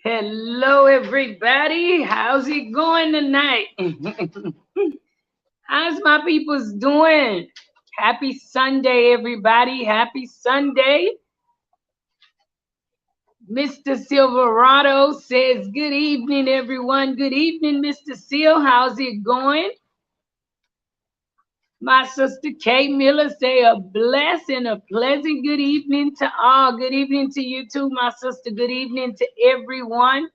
Hello, everybody. How's it going tonight? How's my peoples doing? Happy Sunday, everybody. Happy Sunday. Mr. Silverado says, good evening, everyone. Good evening, Mr. Seal. How's it going? My sister Kay Miller say a blessed and a pleasant good evening to all. Good evening to you too, my sister. Good evening to everyone.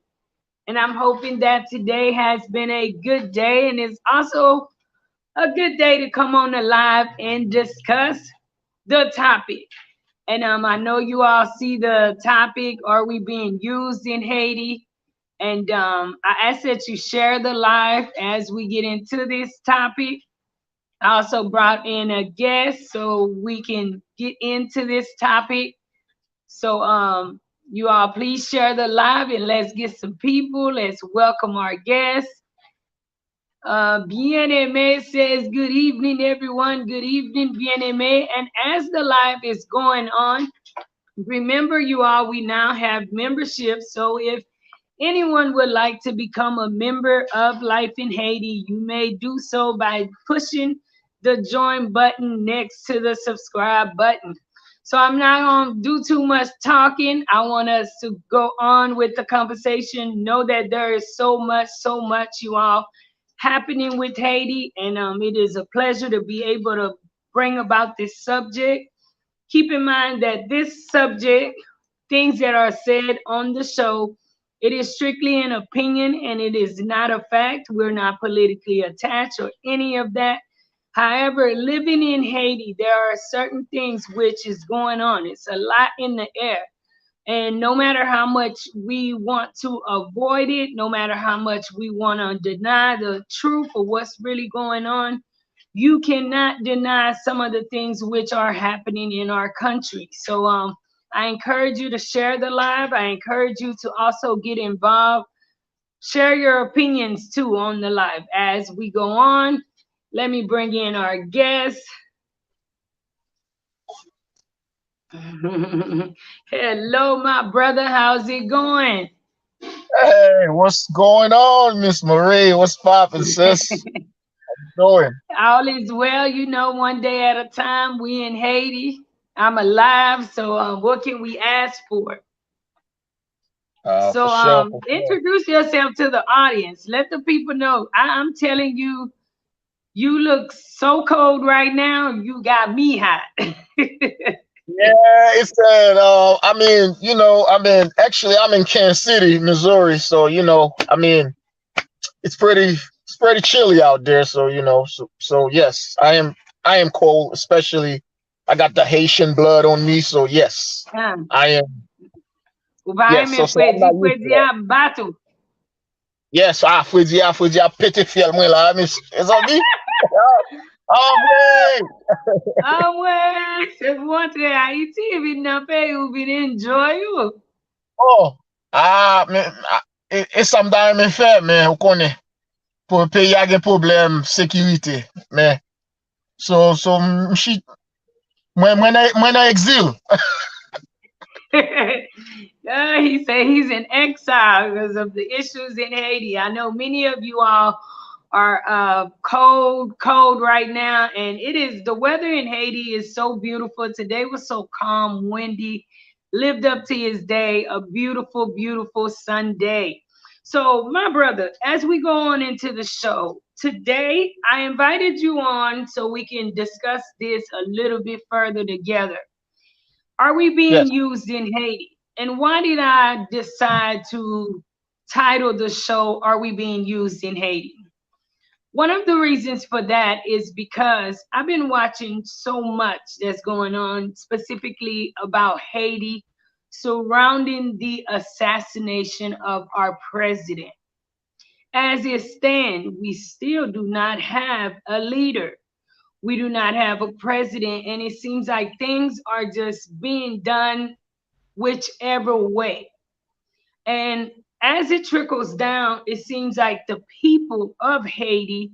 And I'm hoping that today has been a good day and it's also a good day to come on the live and discuss the topic. And I know you all see the topic, are we being used in Haiti? And I ask that you share the live as we get into this topic. I also brought in a guest so we can get into this topic. So you all please share the live and let's get some people. Let's welcome our guests. Bien-Aimé says, good evening, everyone. Good evening, Bien-Aimé. And as the live is going on, remember you all, we now have membership. So if anyone would like to become a member of Life in Haiti, you may do so by pushing the join button next to the subscribe button. So I'm not going to do too much talking. I want us to go on with the conversation. Know that there is so much, you all, happening with Haiti. And it is a pleasure to be able to bring about this subject. Keep in mind that this subject, things that are said on the show, it is strictly an opinion and it is not a fact. We're not politically attached or any of that. However, living in Haiti, there are certain things which is going on. It's a lot in the air. And no matter how much we want to avoid it, no matter how much we want to deny the truth of what's really going on, you cannot deny some of the things which are happening in our country. So I encourage you to share the live. I encourage you to also get involved. Share your opinions too on the live as we go on. Let me bring in our guest. Hello, my brother. How's it going? Hey, what's going on, Miss Marie? What's poppin', sis? Doing? All is well, one day at a time. We in Haiti. I'm alive, so what can we ask for? So For sure, for sure. introduce yourself to the audience. Let the people know. I'm telling you, you look so cold right now. You got me hot. Yeah, it's that. Actually, I'm in Kansas City, Missouri. So it's pretty chilly out there. So yes, I am cold. Especially, I got the Haitian blood on me. So yes, Ah, I am. Yes, uvaime so I'm not used to that. fwezia batu. Yes, fui dia petit fiel, moi là, mais c'est ça dit? Ah, ouais! Ah ouais, c'est pour entrer à Haïti, vin nan pays ou vin enjoy you. Oh, e sam da men fè, men ou konen, pou pe y gen problem sekirite, men, so, mshi, mwen nan exil. He said he's in exile because of the issues in Haiti. I know many of you all are cold right now, and it is the weather in Haiti is so beautiful. Today was so calm, windy, lived up to his day, a beautiful Sunday. So, my brother, as we go on into the show today, I invited you on so we can discuss this a little bit further together. Are we being Yes, used in Haiti? And why did I decide to title the show, Are We Being Used in Haiti? One of the reasons for that is because I've been watching so much that's going on, specifically about Haiti, surrounding the assassination of our president. As it stands, we still do not have a leader. We do not have a president, and it seems like things are just being done whichever way. And as it trickles down, it seems like the people of Haiti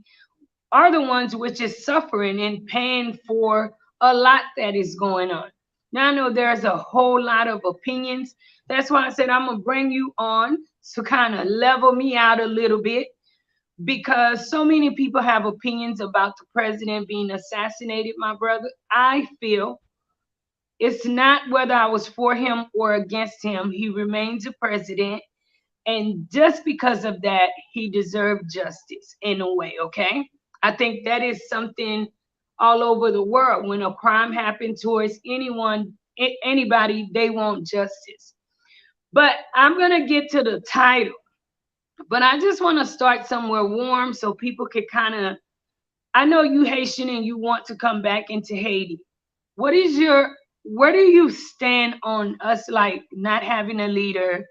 are the ones which is suffering and paying for a lot that is going on. Now I know there's a whole lot of opinions. That's why I said I'm gonna bring you on to kind of level me out a little bit, because so many people have opinions about the president being assassinated, my brother. I feel it's not whether I was for him or against him. He remains a president. And just because of that, he deserved justice in a way, okay? I think that is something all over the world. When a crime happens towards anyone, anybody, they want justice. But I'm going to get to the title. But I just want to start somewhere warm so people can kind of. I know you Haitian and you want to come back into Haiti. What is your, where do you stand on us like not having a leader,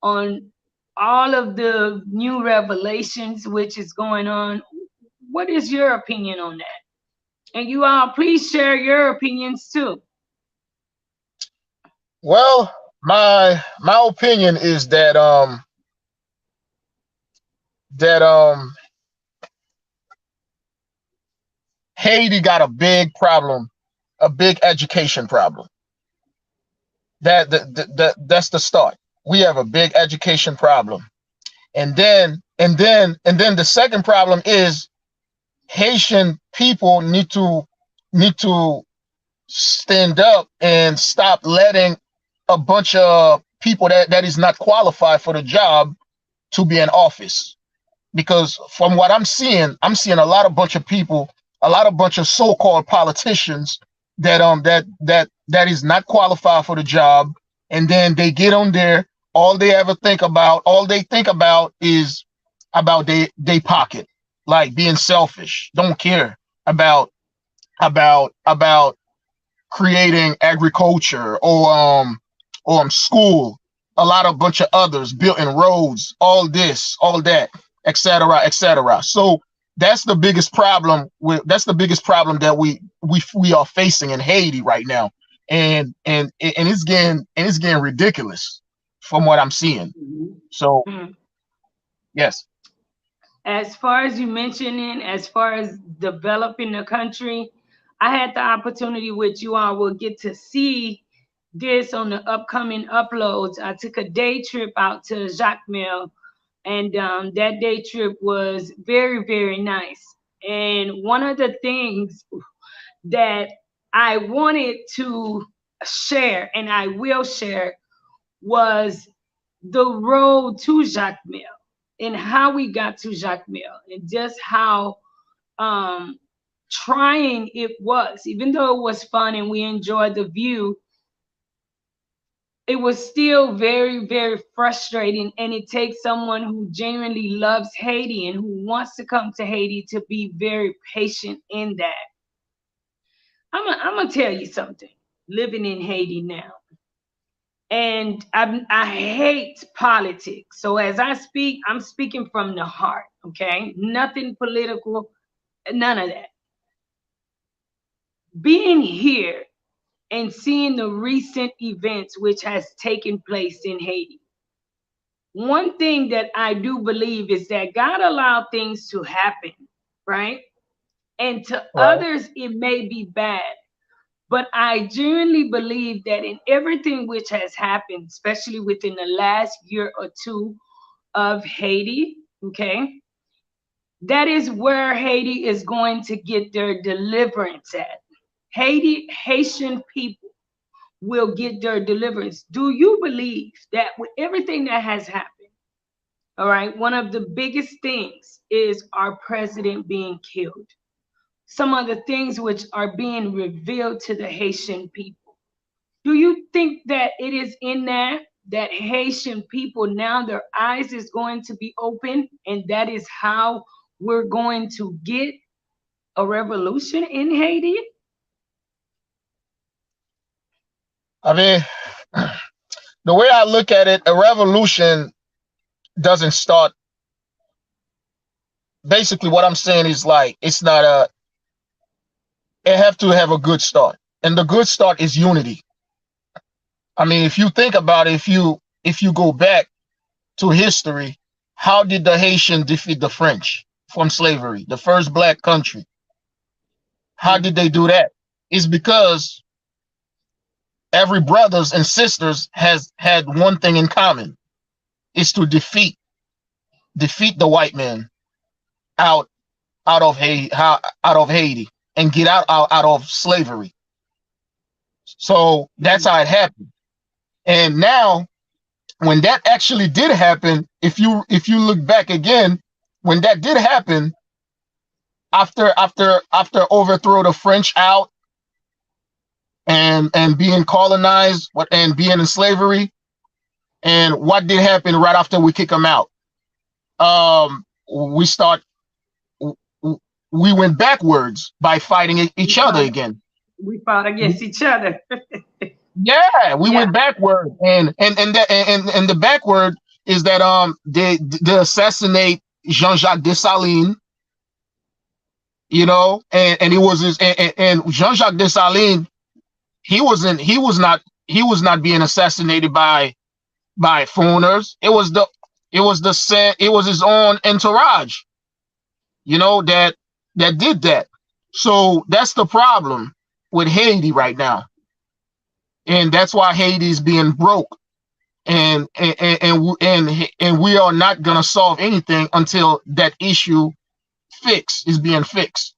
on all of the new revelations which is going on? What is your opinion on that? And you all please share your opinions too. Well, my opinion is that Haiti got a big problem, a big education problem. That's the start. We have a big education problem. And then the second problem is Haitian people need to stand up and stop letting a bunch of people that is not qualified for the job to be in office. Because from what I'm seeing a lot of bunch of people, a lot of bunch of so-called politicians that is not qualified for the job, and then they get on there. All they think about is about they pocket, like being selfish, don't care about about creating agriculture or school, a lot of bunch of others, building roads, all this, all that, etc., etc. So that's the biggest problem that we are facing in Haiti right now. And it's getting ridiculous from what I'm seeing. So Mhm. yes. As far as you mentioning, as far as developing the country, I had the opportunity, which you all will get to see this on the upcoming uploads. I took a day trip out to Jacmel, and that day trip was very, very nice. And one of the things that I wanted to share, and I will share, was the road to Jacmel and how we got to Jacmel and just how um, trying it was. Even though it was fun and we enjoyed the view, it was still very, very frustrating. And it takes someone who genuinely loves Haiti and who wants to come to Haiti to be very patient in that. I'm going to tell you something, living in Haiti now. And I hate politics. So as I speak, I'm speaking from the heart, okay? Nothing political, none of that. Being here and seeing the recent events which has taken place in Haiti, one thing that I do believe is that God allowed things to happen, right? And to Right. others, it may be bad. But I genuinely believe that in everything which has happened, especially within the last year or two of Haiti, okay, that is where Haiti is going to get their deliverance at. Haitian people will get their deliverance. Do you believe that with everything that has happened, all right, one of the biggest things is our president being killed? Some of the things which are being revealed to the Haitian people. Do you think that it is in there that Haitian people now their eyes is going to be open, and that is how we're going to get a revolution in Haiti? I mean, the way I look at it, a revolution doesn't start. Basically, what I'm saying is like it's not a. It have to have a good start, and the good start is unity. I mean, if you think about it, if you go back to history, how did the Haitian defeat the French from slavery, the first black country? How did Mhm. they do that? It's because every brothers and sisters has had one thing in common, is to defeat the white man out out of Haiti and get out of slavery. So that's how it happened. And now, when that actually did happen, if you look back again, when that did happen, after overthrow the French out and being colonized and being in slavery, and what did happen right after we kick them out? We start we went backwards by fighting each other again. We fought against each other. Yeah, we Yeah. went backward, and the backward is that they assassinate Jean-Jacques Dessalines, and it was his and Jean-Jacques Dessalines, he was not being assassinated by foreigners. It was his own entourage, that did that. So that's the problem with Haiti right now. And that's why Haiti is being broke, and we are not gonna solve anything until that issue is being fixed.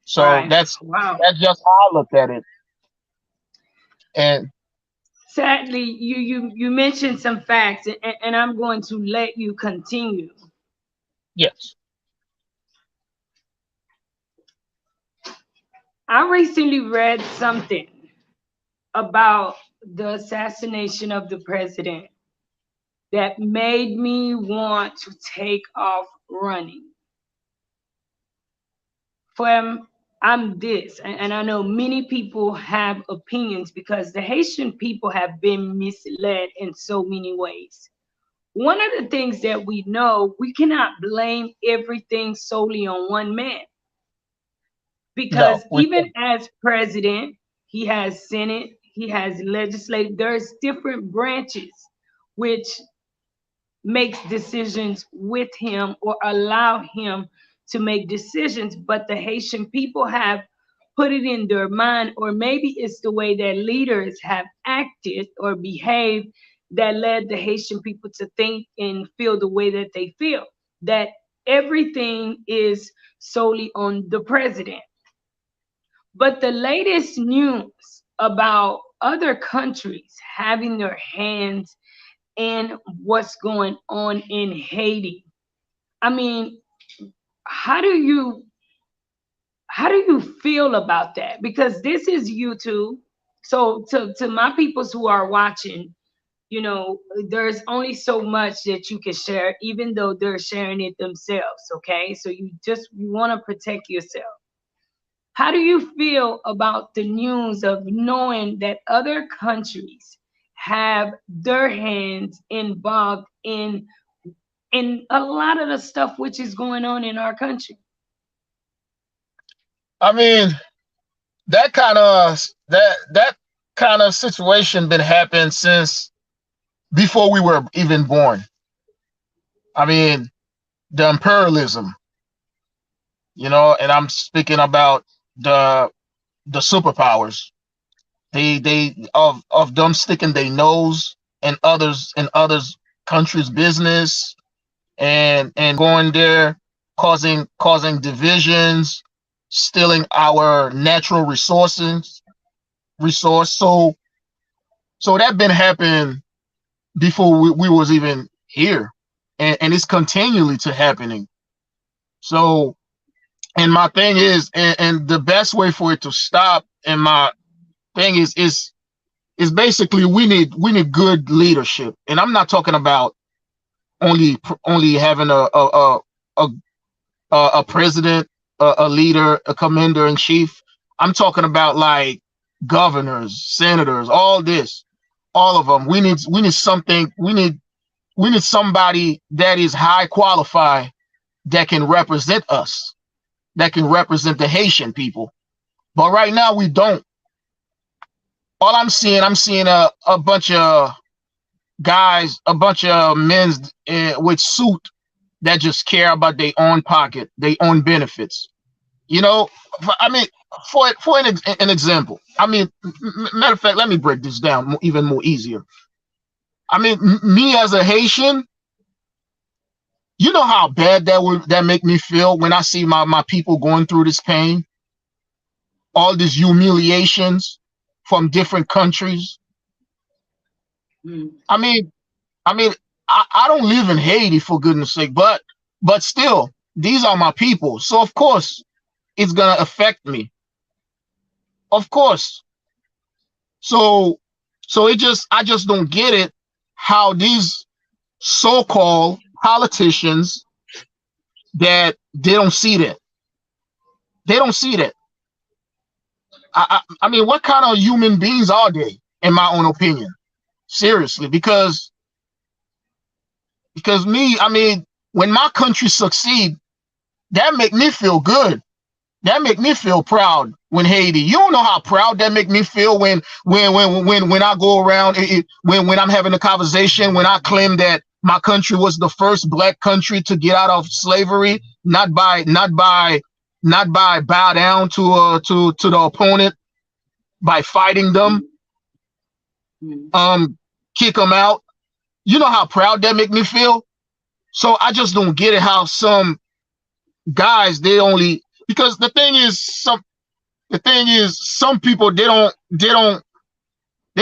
So Right. that's Wow. just how I looked at it. And Sadly, you mentioned some facts, and I'm going to let you continue. yes, I recently read something about the assassination of the president that made me want to take off running. From I'm this, and I know many people have opinions because the Haitian people have been misled in so many ways. One of the things that we know, we cannot blame everything solely on one man, no, because even as president, he has Senate, he has legislative, there's different branches which makes decisions with him or allow him to make decisions. But the Haitian people have put it in their mind, or maybe it's the way that leaders have acted or behaved that led the Haitian people to think and feel the way that they feel, that everything is solely on the president. But the latest news about other countries having their hands in what's going on in Haiti, I mean, how do you feel about that? Because this is YouTube. So to my peoples who are watching, there's only so much that you can share, even though they're sharing it themselves. Okay, so you want to protect yourself. How do you feel about the news of knowing that other countries have their hands involved in a lot of the stuff which is going on in our country? I mean, that kind of situation been happening since before we were even born. I mean, the imperialism, and I'm speaking about the superpowers. Of them sticking their nose in others countries' business, and going there, causing divisions, stealing our natural resource. So that been happening before we was even here, and it's continually to happening. So, and my thing is, and the best way for it to stop, and my thing is basically we need good leadership. And I'm not talking about only having a president, a leader, a commander in chief. I'm talking about like governors, senators, all of them. We need something. We need somebody that is high qualified, that can represent us, that can represent the Haitian people. But right now we don't. All I'm seeing a bunch of guys, a bunch of men with suit that just care about their own pocket, their own benefits. You know, I mean, for an example, I mean, matter of fact, let me break this down even more easier. I mean, me as a Haitian, you know how bad that make me feel when I see my people going through this pain, all these humiliations from different countries. Mm. I mean, I mean, I don't live in Haiti for goodness sake, but still, these are my people. So of course it's gonna affect me. Of course. So I just don't get it how these so-called politicians that they don't see that. They don't see that. I mean, what kind of human beings are they, in my own opinion? Seriously, because me, I mean, when my country succeed, that make me feel good. That make me feel proud. When Haiti, you don't know how proud that make me feel when I go around when I'm having a conversation, when I claim that my country was the first black country to get out of slavery, not by bow down to the opponent, by fighting them, Mm. kick them out. You know how proud that make me feel. So I just don't get it how some guys they only because the thing is some people they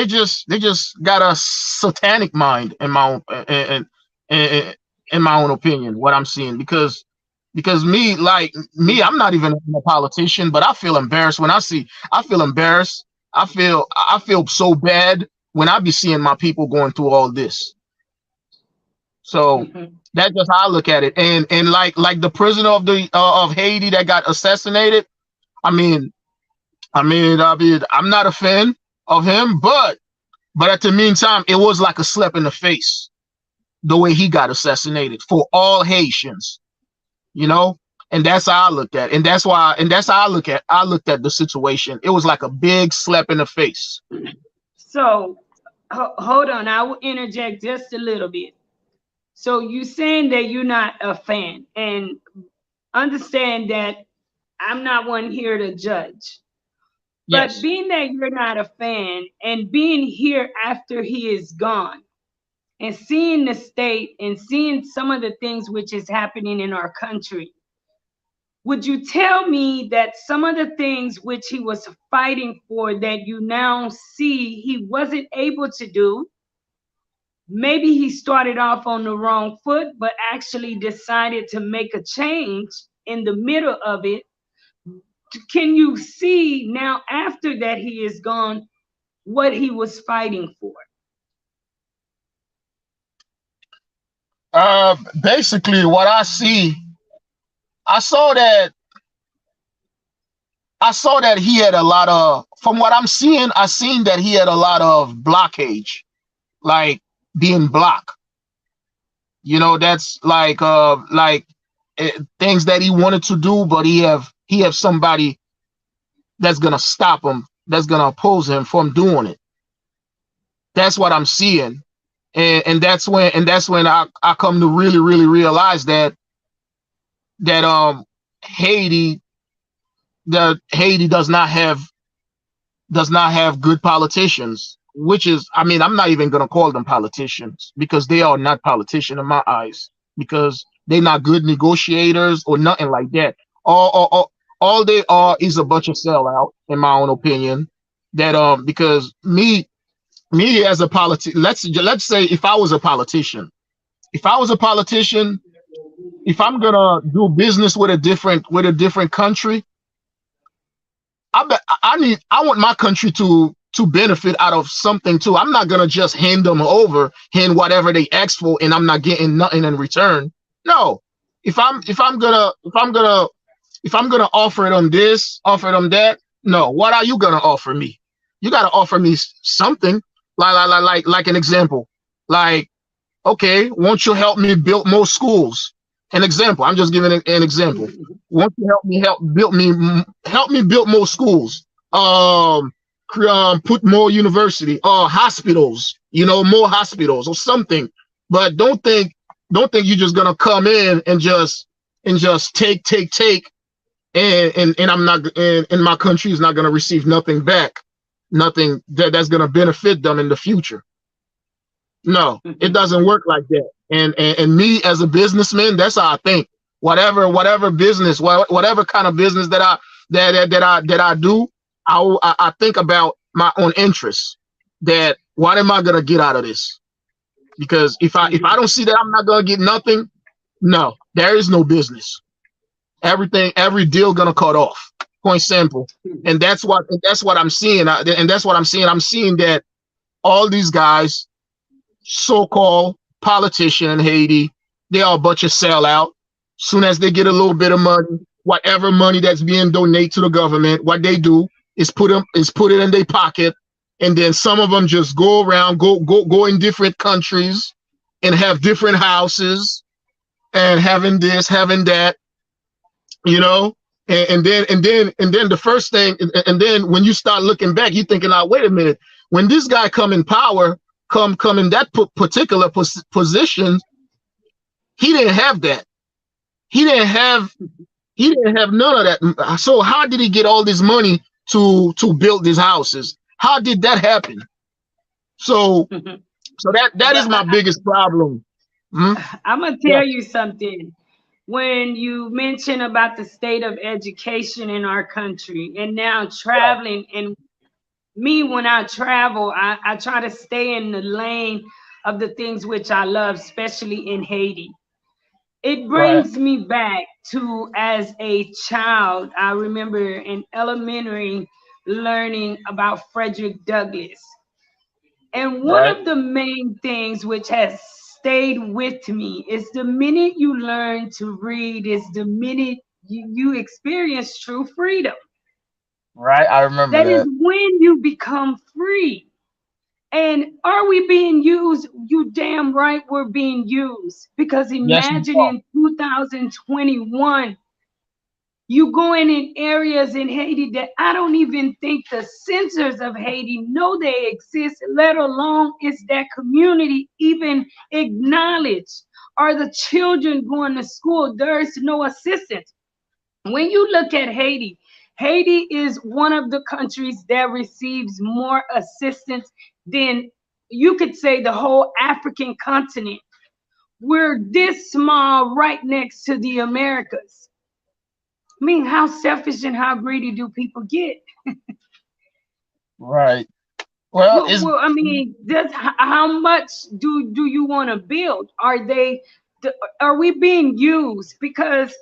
just got a satanic mind in my own in my own opinion what I'm seeing because me like me I'm not even a politician but I feel embarrassed when I feel embarrassed I feel so bad when I be seeing my people going through all this. So Mhm. that's just how I look at it. And like the prisoner of Haiti that got assassinated. I mean, I'm not a fan of him, but at the meantime, it was like a slap in the face the way he got assassinated for all Haitians, you know. And that's how I looked at, it. And that's how I looked at the situation. It was like a big slap in the face. So hold on, I will interject just a little bit. So you saying that you're not a fan, and understand that I'm not one here to judge. But Yes. being that you're not a fan and being here after he is gone and seeing the state and seeing some of the things which is happening in our country, would you tell me that some of the things which he was fighting for that you now see he wasn't able to do, maybe he started off on the wrong foot, but actually decided to make a change in the middle of it? Can you see now after that he is gone what he was fighting for? Basically, what I see, I saw that he had a lot of, from what I'm seeing, I seen that he had a lot of blockage, like being blocked. You know, that's like things that he wanted to do, but he have somebody that's gonna stop him, that's gonna oppose him from doing it. That's what I'm seeing, and that's when I come to really realize that Haiti Haiti does not have good politicians, which is, I mean, I'm not even going to call them politicians because they are not politicians in my eyes because they're not good negotiators or nothing like that. All they are is a bunch of sellout, in my own opinion. That because me as a let's say if I was a politician, if I'm gonna do business with a different country, I want my country to benefit out of something too. I'm not gonna just hand whatever they ask for, and I'm not getting nothing in return. No, if I'm gonna offer them this, offer them that, no. What are you gonna offer me? You gotta offer me something. Like an example. Like, okay, won't you help me build more schools? An example. I'm just giving an example. Won't you help me build more schools? Put more university, hospitals. You know, more hospitals or something. But don't think you're just gonna come in and just take and I'm not, and my country is not going to receive nothing back, nothing that's going to benefit them in the future. No, it Mhm. doesn't work like that. And me as a businessman, that's how I think. Whatever business, whatever kind of business that I do, I think about my own interests. That what am I gonna get out of this? Because if I Mhm. don't see that I'm not gonna get nothing, no, there is no business. Every deal gonna cut off. Point simple. Mhm. And that's what I'm seeing. And that's what I'm seeing. I'm seeing that all these guys, so-called politician in Haiti, they are a bunch of sellout. Soon as they get a little bit of money, whatever money that's being donated to the government, what they do is put it in their pocket, and then some of them just go around, go in different countries, and have different houses, and having this, having that, you know. And then the first thing, and then when you start looking back, you're thinking, "Oh, wait a minute." When this guy come in power, come in that particular position, he didn't have that. He didn't have he didn't have none of that. So how did he get all this money to build these houses? How did that happen? So Mhm. so that Well, is my biggest problem. Hmm? I'm gonna Yeah, tell you something. When you mention about the state of education in our country, and now traveling, and me, when I travel, I try to stay in the lane of the things which I love, especially in Haiti. It right, brings me back to as a child. I remember in elementary learning about Frederick Douglass. And one right, of the main things which has stayed with me is the minute you learn to read, is the minute you experience true freedom. right. I remember That is that. when you become free. And are we being used? You damn right we're being used. Because Yes, we imagine are. in 2021, you going in areas in Haiti that I don't even think the censors of Haiti know they exist, let alone is that community even acknowledged. Are the children going to school? There's no assistance. When you look at Haiti, Haiti is one of the countries that receives more assistance than, you could say, the whole African continent. We're this small right next to the Americas. I mean, how selfish and how greedy do people get? Right. Well, it's Well, I mean, just how much do you want to build? Are we being used? Because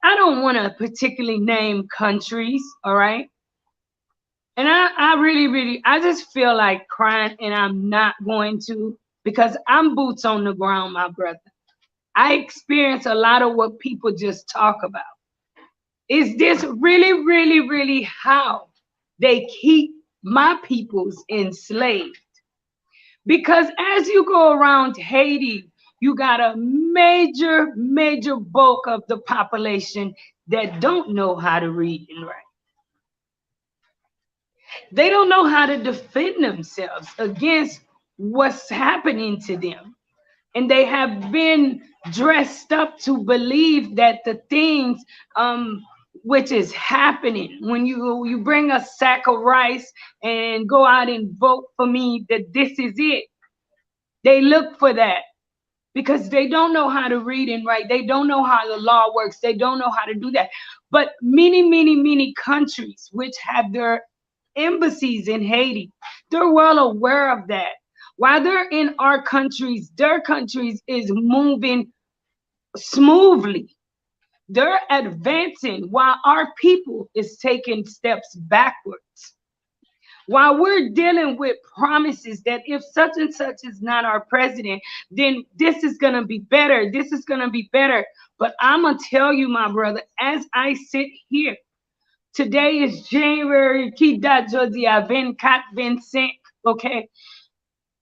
I don't want to particularly name countries, all right? And I really, really, I just feel like crying, and I'm not going to, because I'm boots on the ground, my brother. I experience a lot of what people just talk about. Is this really, really, really how they keep my peoples enslaved? Because as you go around Haiti, you got a major, major bulk of the population that don't know how to read and write. They don't know how to defend themselves against what's happening to them. And they have been dressed up to believe that the things which is happening when you bring a sack of rice and go out and vote for me, that this is it. They look for that because they don't know how to read and write. They don't know how the law works. They don't know how to do that. But many, many, many countries which have their embassies in Haiti, they're well aware of that. While they're in our countries, their countries is moving smoothly. They're advancing while our people is taking steps backwards. While we're dealing with promises that if such and such is not our president, then this is going to be better. This is going to be better. But I'm going to tell you, my brother, as I sit here, today is January, Kida Jodia 24, 25, okay?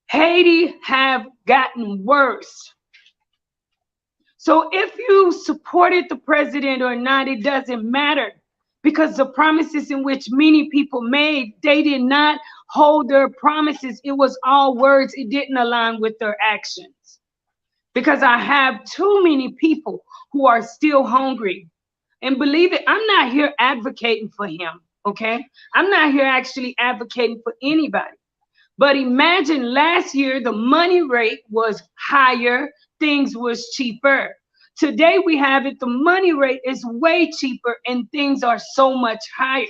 Haiti have gotten worse. So if you supported the president or not, it doesn't matter, because the promises in which many people made, they did not hold their promises. It was all words. It didn't align with their actions. Because I have too many people who are still hungry. And believe it, I'm not here advocating for him, okay? I'm not here actually advocating for anybody. But imagine last year the money rate was higher, things was cheaper. Today we have it, the money rate is way cheaper and things are so much higher.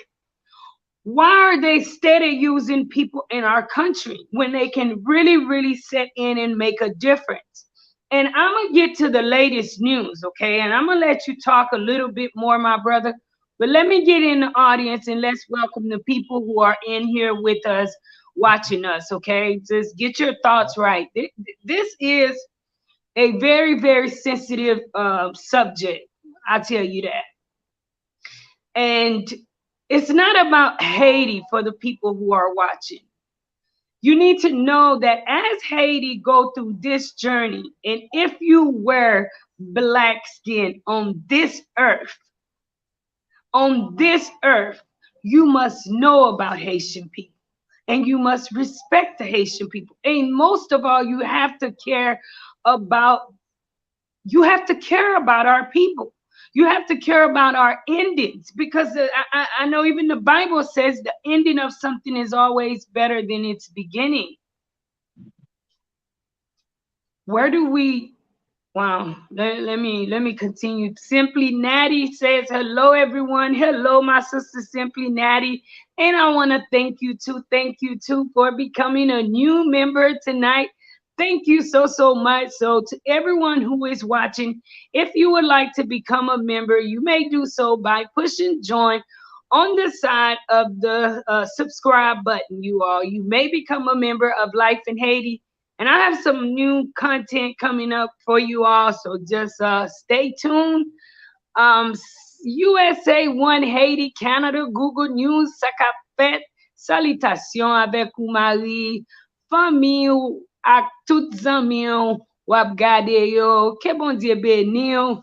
Why are they steady using people in our country when they can really, really set in and make a difference? And I'm going to get to the latest news, okay? And I'm going to let you talk a little bit more, my brother. But let me get in the audience and let's welcome the people who are in here with us, watching us, okay? Just get your thoughts right. This is a very, very sensitive subject. I tell you that. And it's not about Haiti for the people who are watching. You need to know that as Haiti go through this journey, and if you wear black skin on this earth, you must know about Haitian people and you must respect the Haitian people. And most of all, about you have to care about our people. You have to care about our endings because I know even the Bible says the ending of something is always better than its beginning. Where do we Wow, let me continue. Simply Natty says hello everyone. Hello, my sister Simply Natty. And I want to thank you too for becoming a new member tonight. Thank you so much. So to everyone who is watching, if you would like to become a member, you may do so by pushing join on the side of the subscribe button. You may become a member of Life in Haiti, and I have some new content coming up for you all, so just stay tuned. Um, USA One Haiti, Canada, Google News, ça qu'a fait. Salutations avec ou mari, famille ou ak tout zami ou wap gade yo. Que bon Dieu béni yo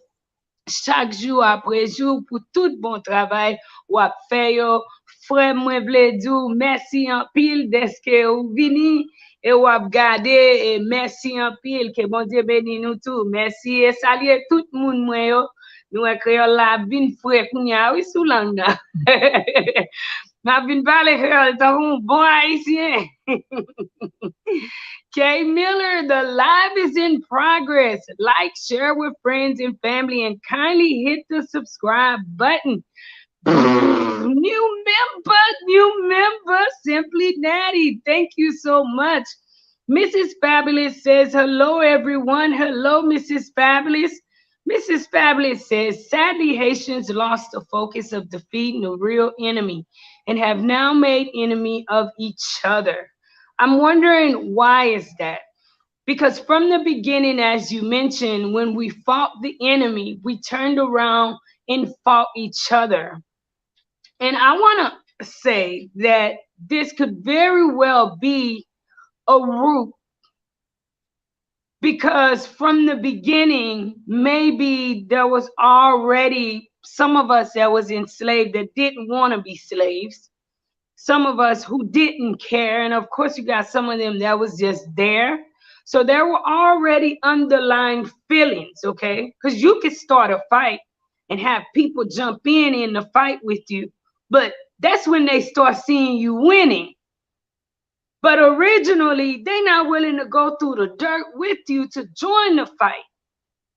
chaque jour après jour pour tout bon travail ou ap fè yo. Frère mwen vle dou merci en pile deske ou vini et ou ap gade et merci en pile que bon Dieu béni nous tout. Merci et saluer tout le monde mwen yo. Nous e créole la vin frère kounya oui sous langue da. Ma vin parler créole tant bon haïtien. Kay Miller, the live is in progress. Like, share with friends and family, and kindly hit the subscribe button. New member, Simply Natty. Thank you so much. Mrs. Fabulous says, hello, everyone. Hello, Mrs. Fabulous. Mrs. Fabulous says, sadly, Haitians lost the focus of defeating the real enemy and have now made enemy of each other. I'm wondering why is that? Because from the beginning, as you mentioned, when we fought the enemy, we turned around and fought each other. And I want to say that this could very well be a root because from the beginning, maybe there was already some of us that was enslaved that didn't want to be slaves. Some of us who didn't care. And of course, you got some of them that was just there. So there were already underlying feelings, okay? Because you could start a fight and have people jump in the fight with you. But that's when they start seeing you winning. But originally, they're not willing to go through the dirt with you to join the fight.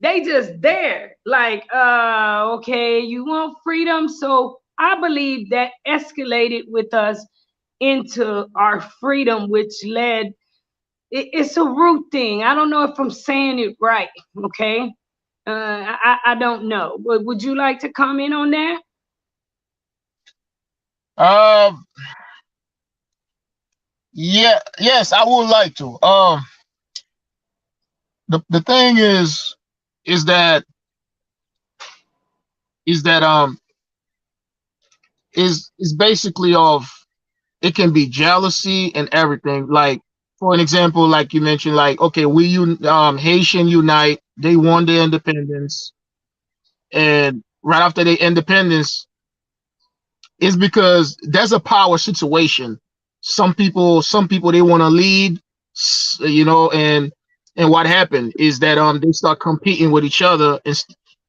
They just there, like, okay, you want freedom. So I believe that escalated with us into our freedom, which led, it's a root thing. I don't know if I'm saying it right, okay? I don't know. But would you like to comment on that? Um, yeah, yes, I would like to. The thing is that is that is basically of it can be jealousy and everything. Like for an example, like you mentioned, like okay, Haitian unite, they won their independence, and right after their independence, is because there's a power situation. Some people they want to lead, and what happened is that they start competing with each other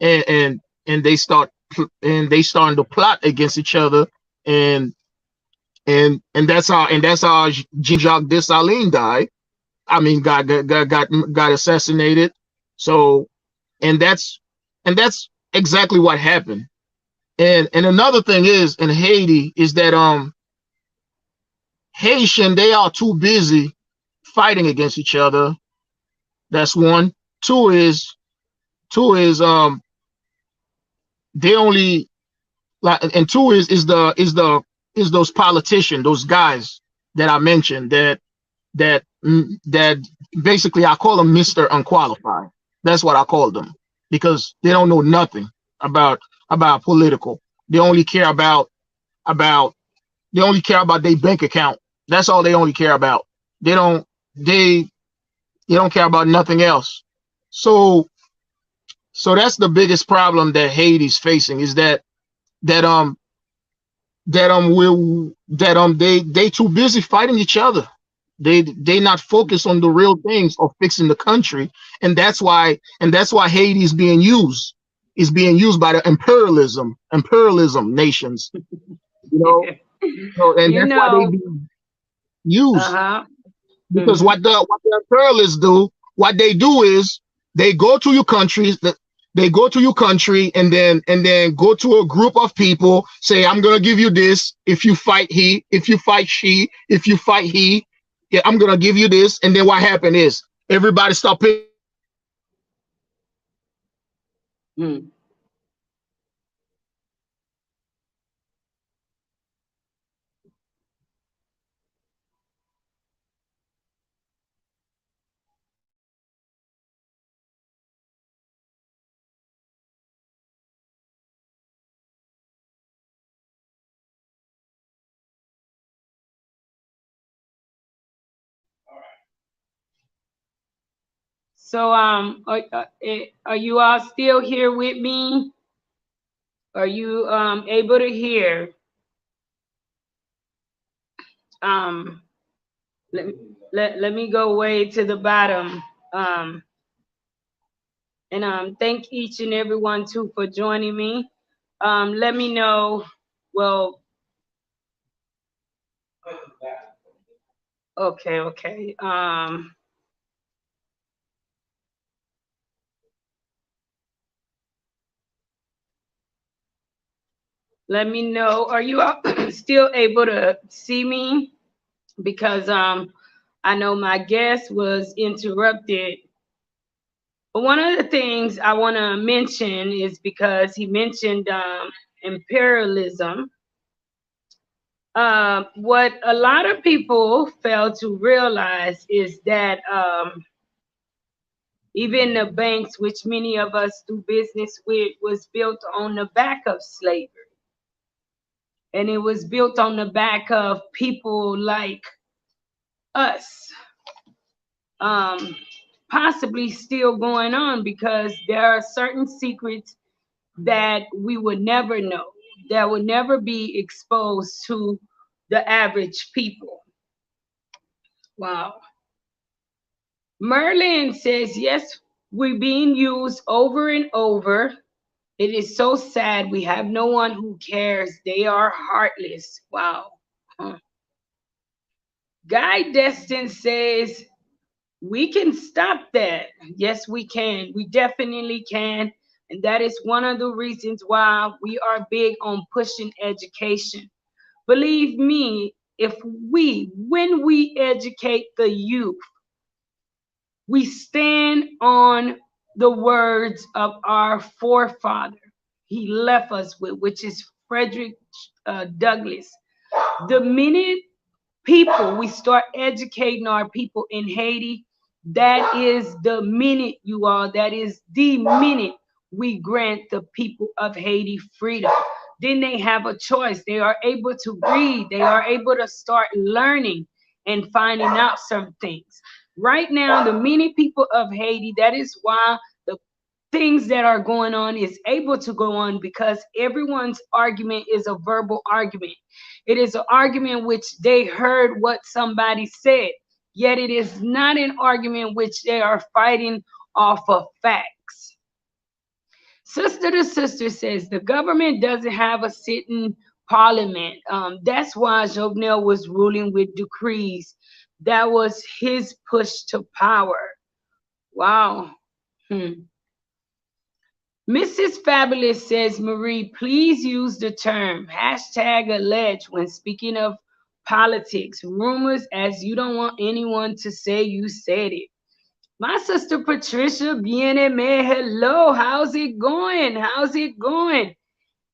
and and they start and they starting to plot against each other, and and that's how Jean Jacques Dessalines died. I mean, got assassinated. So, and that's exactly what happened. And another thing is in Haiti is that Haitian, they are too busy fighting against each other. That's one. Two is two is they only like, and two is those politicians, those guys that I mentioned that basically I call them Mr. Unqualified. That's what I call them, because they don't know nothing about political. They only care about they only care about their bank account. That's all they only care about. They don't they they don't care about nothing else. So that's the biggest problem that Haiti's facing, is that they too busy fighting each other. They not focused on the real things of fixing the country, and that's why Haiti is being used. Is being used by the imperialism nations, you know. So, and You that's why they know, be used. uh-huh. Because Hmm. what the imperialists do, what they do is they go to your countries, they go to your country, and then go to a group of people, say, I'm gonna give you this if you fight he, if you fight she, if you fight he, yeah, I'm gonna give you this. And then what happened is everybody start picking up arms and start fighting each other. Hmm. So, are you all still here with me? Are you able to hear? Um, let, let me go way to the bottom. Um, and thank each and everyone too for joining me. Let me know. Well, okay, okay. Let me know. Are you all still able to see me? Because I know my guest was interrupted. But one of the things I want to mention is because he mentioned imperialism. What a lot of people fail to realize is that even the banks, which many of us do business with, was built on the back of slavery. And it was built on the back of people like us, um, possibly still going on, because there are certain secrets that we would never know, that would never be exposed to the average people. Wow. Merlin says, yes, we're being used over and over. It is so sad. We have no one who cares. They are heartless. Wow. Huh. Guy Destin says, we can stop that. Yes, we can. We definitely can. And that is one of the reasons why we are big on pushing education. Believe me, when we educate the youth, we stand on the words of our forefather he left us with, which is Frederick Douglass. The minute people we start educating our people in Haiti, that is the minute, you all, that is the minute we grant the people of Haiti freedom. Then they have a choice. They are able to read, they are able to start learning and finding out some things. Right now, the many people of Haiti, that is why the things that are going on is able to go on, because everyone's argument is a verbal argument. It is an argument which they heard what somebody said, yet it is not an argument which they are fighting off of facts. Sister to Sister says the government doesn't have a sitting parliament. That's why Jovenel was ruling with decrees. That was his push to power. Wow. Hmm. Mrs. Fabulous says, Marie, please use the term hashtag alleged when speaking of politics, rumors, as you don't want anyone to say you said it. My sister Patricia, bien aimé, hello, how's it going? How's it going?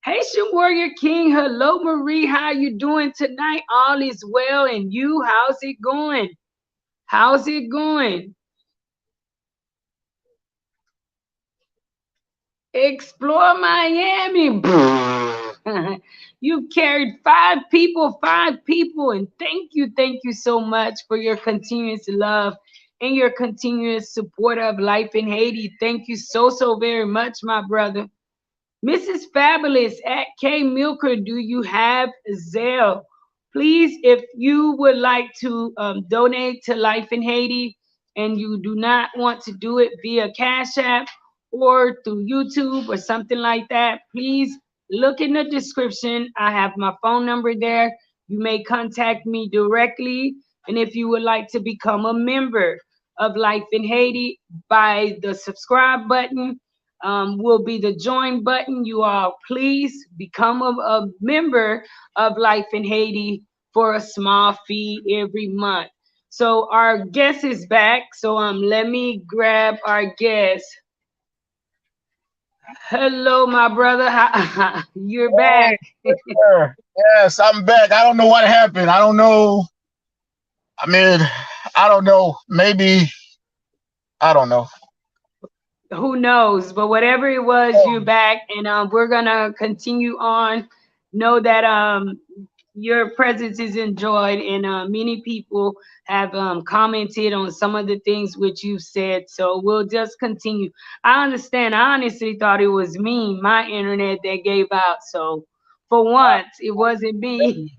Haitian Warrior King, hello, Marie, how you doing tonight? All is well, and you, how's it going? How's it going? Explore Miami. You've carried five people, and thank you so much for your continuous love and your continuous support of life in Haiti. Thank you so very much, my brother. Mrs. Fabulous at K Milker, do you have Zelle? Please, if you would like to donate to Life in Haiti and you do not want to do it via Cash App or through YouTube or something like that, please look in the description. I have my phone number there. You may contact me directly. And if you would like to become a member of Life in Haiti, by the subscribe button will be the join button. You all please become a member of Life in Haiti for a small fee every month. So our guest is back. So let me grab our guest. Hello, my brother. You're back. Hey, sir. Yes, I'm back. I don't know what happened. I don't know. I mean, I don't know. Maybe I don't know. Who knows? But whatever it was, Oh, you're back, and we're gonna continue on. Know that your presence is enjoyed, and many people have commented on some of the things which you've said. So we'll just continue. I understand. I honestly thought it was me, my internet that gave out. So for I, once, it wasn't me.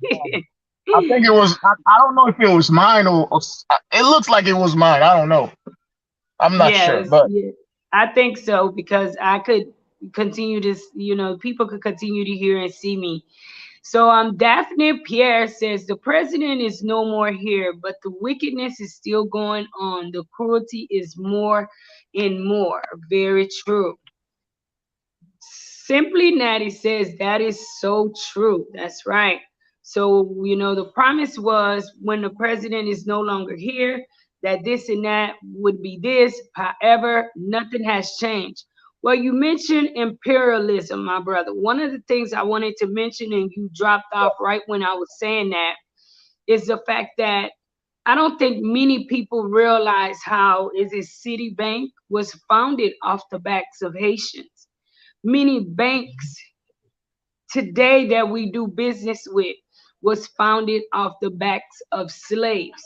I think it was. I don't know if it was mine or it looks like it was mine. I don't know. I'm not sure, Yes, but yeah. I think so because I could continue to, people could continue to hear and see me. So Daphne Pierre says the president is no more here, but the wickedness is still going on. The cruelty is more and more. Very true. Simply Natty says that is so true. That's right. So, the promise was when the president is no longer here, that this and that would be this. However, nothing has changed. Well, you mentioned imperialism, my brother. One of the things I wanted to mention, and you dropped off right when I was saying that, is the fact that I don't think many people realize how is it Citibank was founded off the backs of Haitians. Many banks today that we do business with was founded off the backs of slaves.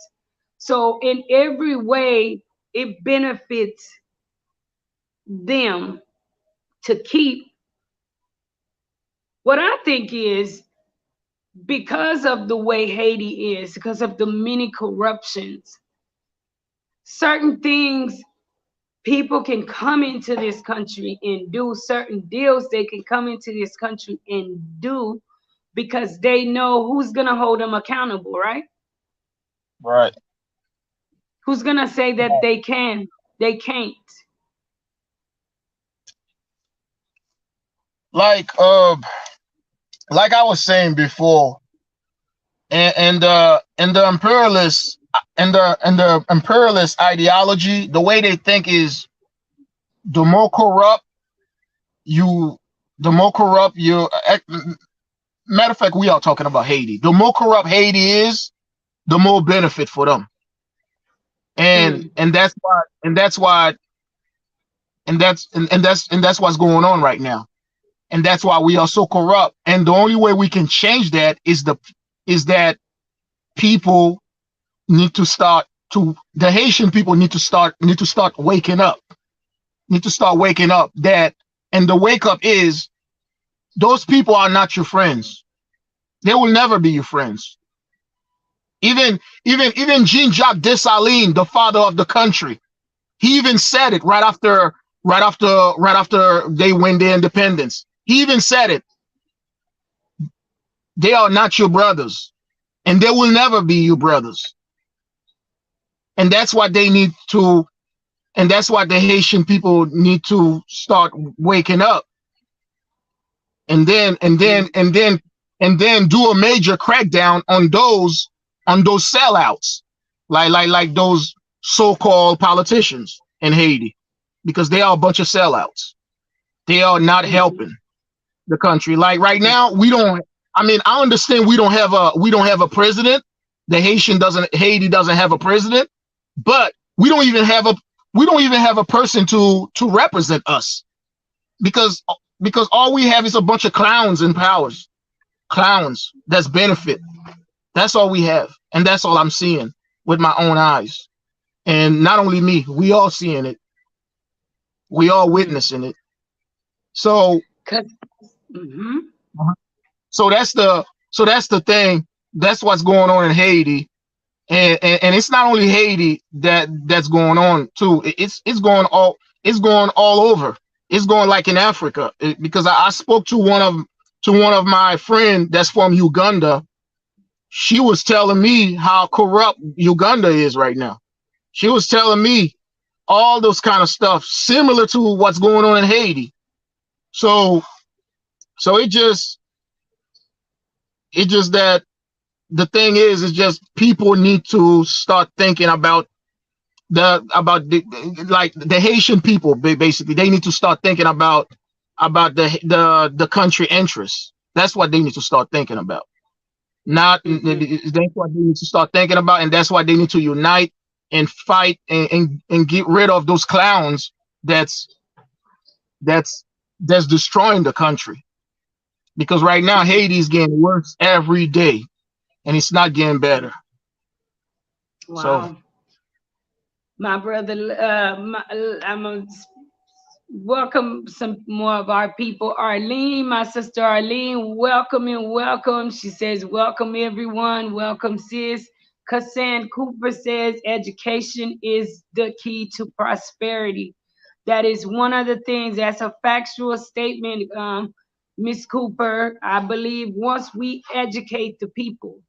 So in every way, it benefits them to keep. What I think is because of the way Haiti is, because of the many corruptions, certain things people can come into this country and do certain deals they can come into this country and do because they know who's going to hold them accountable, right? right. Who's going to say that they can, they can't. Like like I was saying before, and the imperialist and the imperialist ideology, the way they think is the more corrupt you, the more corrupt you. Matter of fact, we are talking about Haiti. The more corrupt Haiti is, the more benefit for them, Mm, and that's what's going on right now, and that's why we are so corrupt. And the only way we can change that is that people need to start to the Haitian people need to start waking up, need to start waking up. That and the wake up is those people are not your friends. They will never be your friends. Even Jean Jacques Dessalines, the father of the country, he even said it right after. right after they win their independence. He even said it. They are not your brothers, and they will never be your brothers. And that's what they need to, and that's what the Haitian people need to start waking up, and then and then and then and then do a major crackdown on those sellouts, like those so-called politicians in Haiti, because they are a bunch of sellouts. They are not Mhm. helping the country. Like right now, we don't. I mean, I understand we don't have a president. Haiti doesn't have a president, but we don't even have a person to represent us, because all we have is a bunch of clowns in powers, clowns that's benefit. That's all we have, and that's all I'm seeing with my own eyes. And not only me, we all seeing it, we all Mm. witnessing it. So 'Cause- mhm. so that's the thing. That's what's going on in Haiti, and it's not only Haiti that's going on too. It's going all over. It's going like in Africa. Because I spoke to one of my friend that's from Uganda. She was telling me how corrupt Uganda is right now. She was telling me all those kind of stuff similar to what's going on in Haiti. So so it just that the thing is just people need to start thinking about like the Haitian people. Basically, they need to start thinking about the country interests. That's what they need to start thinking about. Not Mhm. That's what they need to start thinking about, and that's why they need to unite and fight, and get rid of those clowns that's that's that's destroying the country. Because right now Haiti is getting worse every day, and it's not getting better. So Wow. My brother, I'm gonna welcome some more of our people. Arlene, my sister Arlene, welcome and welcome. She says, welcome everyone. Welcome, sis. Kassan Cooper says, education is the key to prosperity. That is one of the things, that's a factual statement, Miss Cooper. I believe once we educate the people,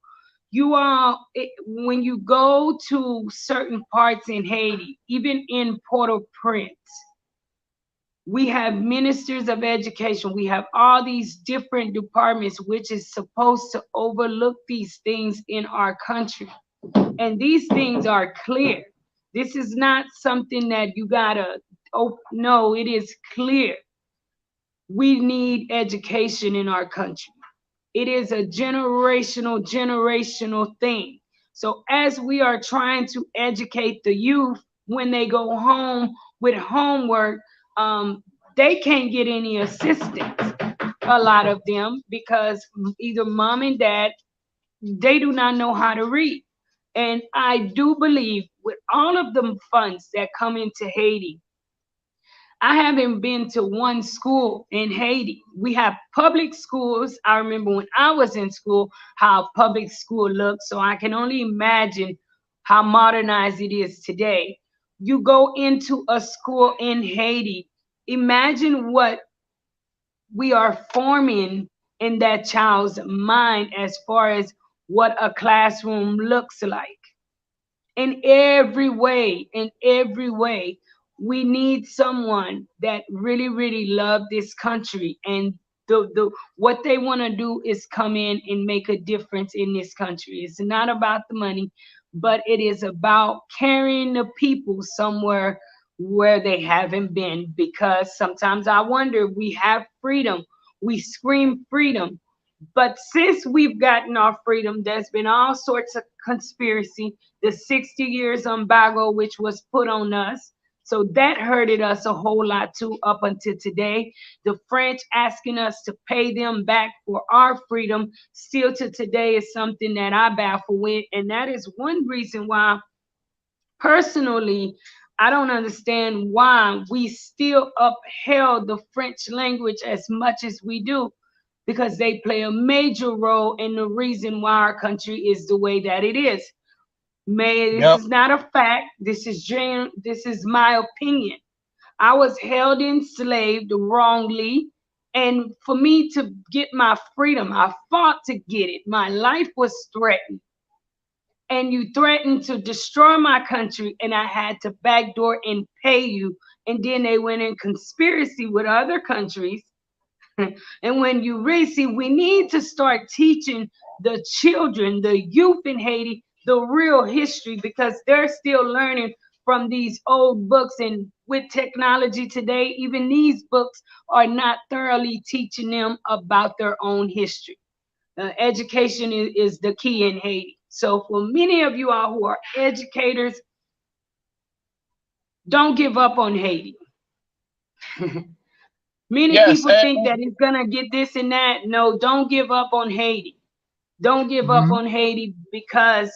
when you go to certain parts in Haiti, even in Port-au-Prince, we have ministers of education. We have all these different departments which is supposed to overlook these things in our country. And these things are clear. This is not something that you gotta, oh no, it is clear. We need education in our country. It is a generational thing. So as we are trying to educate the youth, when they go home with homework, um, they can't get any assistance, a lot of them, because either mom and dad, they do not know how to read. And I do believe with all of the funds that come into Haiti, I haven't been to one school in Haiti. We have public schools. I remember when I was in school how public school looked, so I can only imagine how modernized it is today. You go into a school in Haiti, imagine what we are forming in that child's mind as far as what a classroom looks like. In every way, we need someone that really love this country, and what they want to do is come in and make a difference in this country. It's not about the money, but it is about carrying the people somewhere where they haven't been. Because sometimes I wonder, we have freedom, we scream freedom, but since we've gotten our freedom, there's been all sorts of conspiracy. The 60 years embargo, which was put on us. So that hurted us a whole lot too, up until today. The French asking us to pay them back for our freedom, still to today, is something that I baffle with. And that is one reason why, personally, I don't understand why we still upheld the French language as much as we do, because they play a major role in the reason why our country is the way that it is. May This yep, is not a fact. This is my opinion. I was held enslaved wrongly. And for me to get my freedom, I fought to get it. My life was threatened. And you threatened to destroy my country, and I had to backdoor and pay you. And then they went in conspiracy with other countries. And when you really see, we need to start teaching the children, the youth in Haiti, the real history, because they're still learning from these old books. And with technology today, even these books are not thoroughly teaching them about their own history. Education is the key in Haiti. So for many of you all who are educators, don't give up on Haiti. Many Yes, people think that it's gonna get this and that. No, don't give up on Haiti. Don't give up mhm. on Haiti, because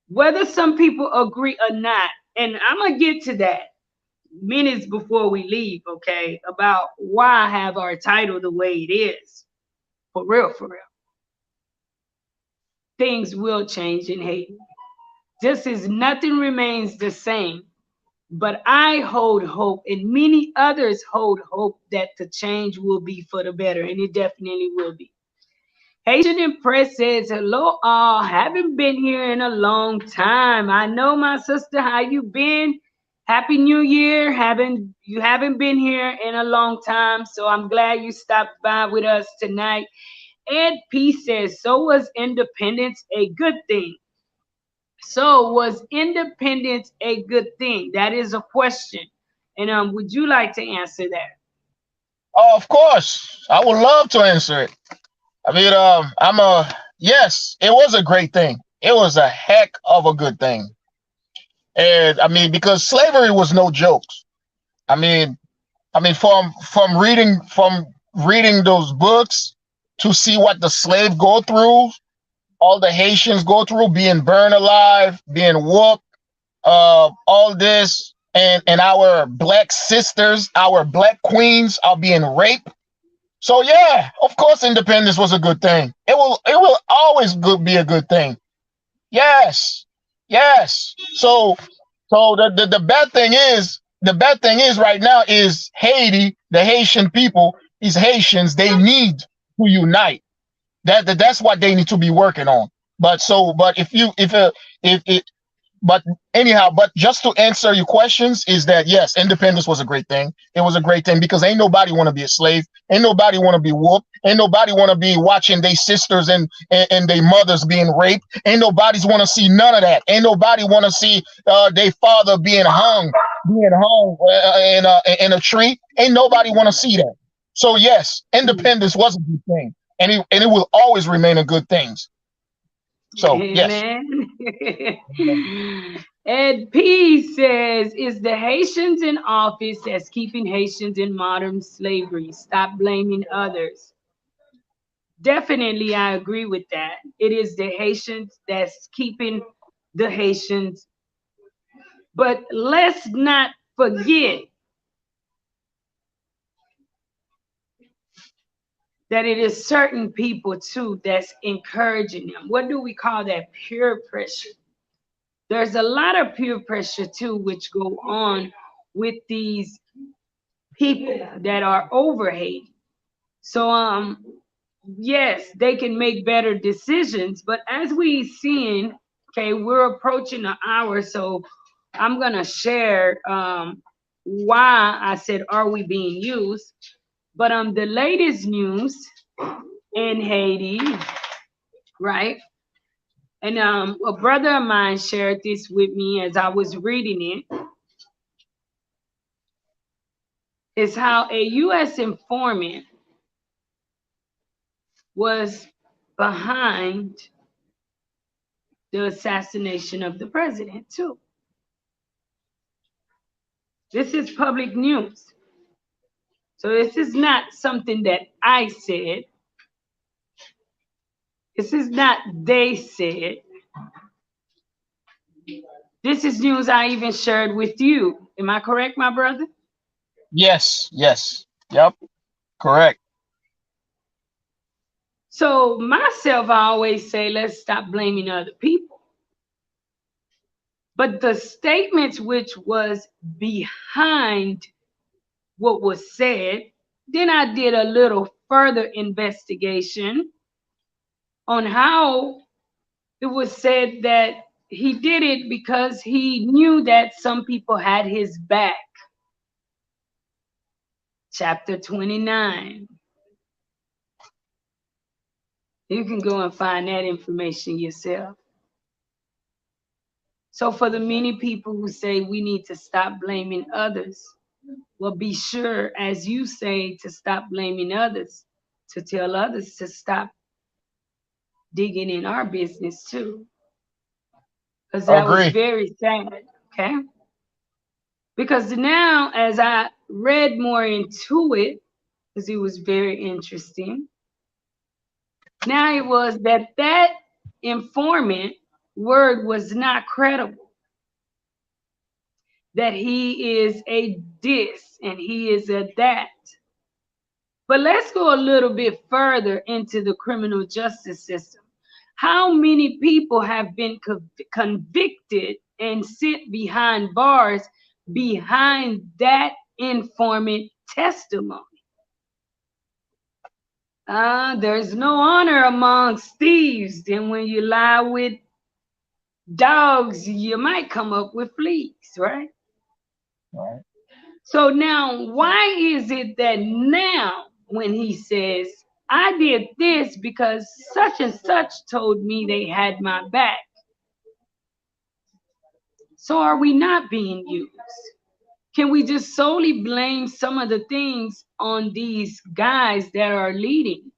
whether some people agree or not, and I'm gonna get to that minutes before we leave, okay, about why I have our title the way it is. For real, for real. Things will change in Haiti. Just as nothing remains the same. But I hold hope, and many others hold hope that the change will be for the better, and it definitely will be. Haitian Impress says, hello all, haven't been here in a long time. I know, my sister, how you been? Happy New Year. You haven't been here in a long time, so I'm glad you stopped by with us tonight. Ed P says, so was independence a good thing? So was independence a good thing? That is a question. And would you like to answer that? Oh, of course, I would love to answer it. I mean, yes, it was a great thing. It was a heck of a good thing. And I mean, because slavery was no jokes. I mean, from reading those books to see what the slave go through, all the Haitians go through, being burned alive, being whooped, all this, and our black sisters, our black queens are being raped. So yeah, of course, independence was a good thing. It will always be a good thing. Yes, yes. So the bad thing is right now is Haiti, the Haitian people, these Haitians, they need to unite. That's what they need to be working on. But if but anyhow, but just to answer your questions is that yes, independence was a great thing. It was a great thing because ain't nobody want to be a slave. Ain't nobody want to be whooped. Ain't nobody want to be watching their sisters and their mothers being raped. Ain't nobody's want to see none of that. Ain't nobody want to see their father being hung in a tree. Ain't nobody want to see that. So yes, independence was a good thing, and it will always remain a good thing. So yes. Amen. Ed P says, is the Haitians in office that's keeping Haitians in modern slavery? Stop blaming others. Definitely, I agree with that. It is the Haitians that's keeping the Haitians. But let's not forget that it is certain people too that's encouraging them. What do we call that? Peer pressure. There's a lot of peer pressure too, which go on with these people that are over Haiti. So yes, they can make better decisions, but as we seeing, okay, we're approaching an hour, so I'm gonna share why I said are we being used. But the latest news in Haiti, right? And a brother of mine shared this with me as I was reading it, is how a U.S. informant was behind the assassination of the president, too. This is public news. So this is not something that I said. This is not they said. This is news I even shared with you. Am I correct, my brother? Yes, yes. Yep, correct. So myself, I always say, let's stop blaming other people. But the statements which was behind what was said, then I did a little further investigation on how it was said that he did it because he knew that some people had his back. Chapter 29. You can go and find that information yourself. So, for the many people who say we need to stop blaming others, well, be sure, as you say, to stop blaming others, to tell others to stop digging in our business too, because that was Agree. very sad. Okay. Because now, as I read more into it, because it was very interesting, now it was that that informant word was not credible, that he is a this and he is a that. But let's go a little bit further into the criminal justice system. How many people have been convicted and sit behind bars behind that informant testimony? There's no honor amongst thieves. Then when you lie with dogs, you might come up with fleas, right? Right. So now, why is it that now when he says, I did this because such and such told me they had my back? So are we not being used? Can we just solely blame some of the things on these guys that are leading?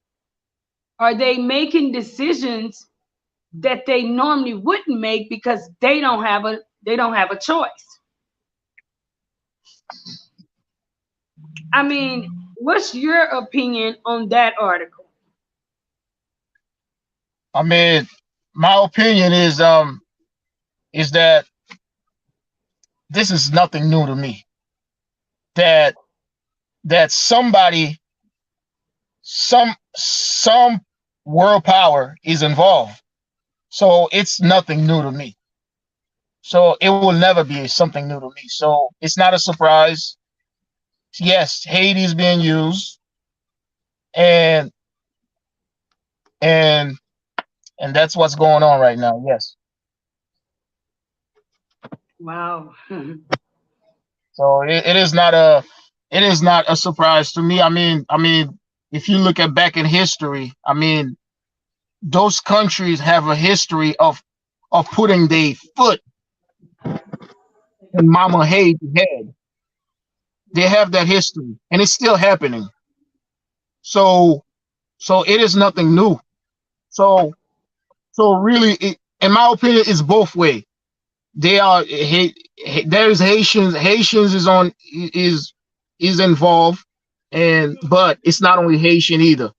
Are they making decisions that they normally wouldn't make because they don't have a choice? I mean, what's your opinion on that article? I mean, my opinion is that this is nothing new to me. That that somebody, some world power is involved. So it's nothing new to me. So it will never be something new to me. So it's not a surprise. Yes, Haiti is being used, and and and that's what's going on right now. Yes. Wow. So it is not a surprise to me. I mean, if you look at back in history, I mean, those countries have a history of putting their foot in Mama Haiti's head. They have that history, and it's still happening. So so it is nothing new. So so really, in my opinion, it's both way. They are there's Haitians is involved, and but it's not only Haitian either.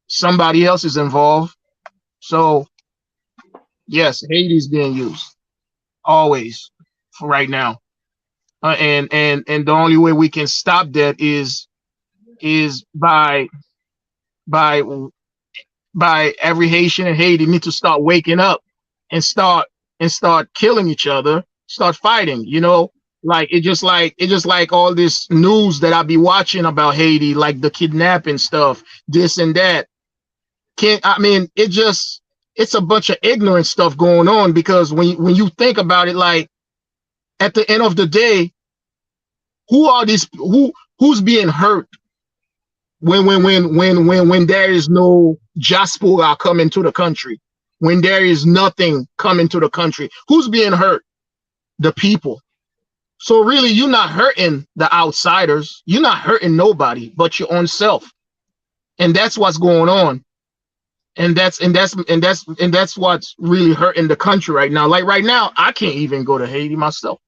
Somebody else is involved. So yes, Haiti's being used always for right now, and the only way we can stop that is by by every Haitian and Haiti need to start waking up and start killing each other, start fighting. Like all this news that I be watching about Haiti, like the kidnapping stuff, this and that. Can't I mean it's a bunch of ignorant stuff going on because when you think about it, like at the end of the day, who are these who's being hurt when there is no diaspora coming to the country, when there is nothing coming to the country, who's being hurt? The people. So really, you're not hurting the outsiders, you're not hurting nobody but your own self, and that's what's going on. And that's what's really hurting the country right now. Like right now, I can't even go to Haiti myself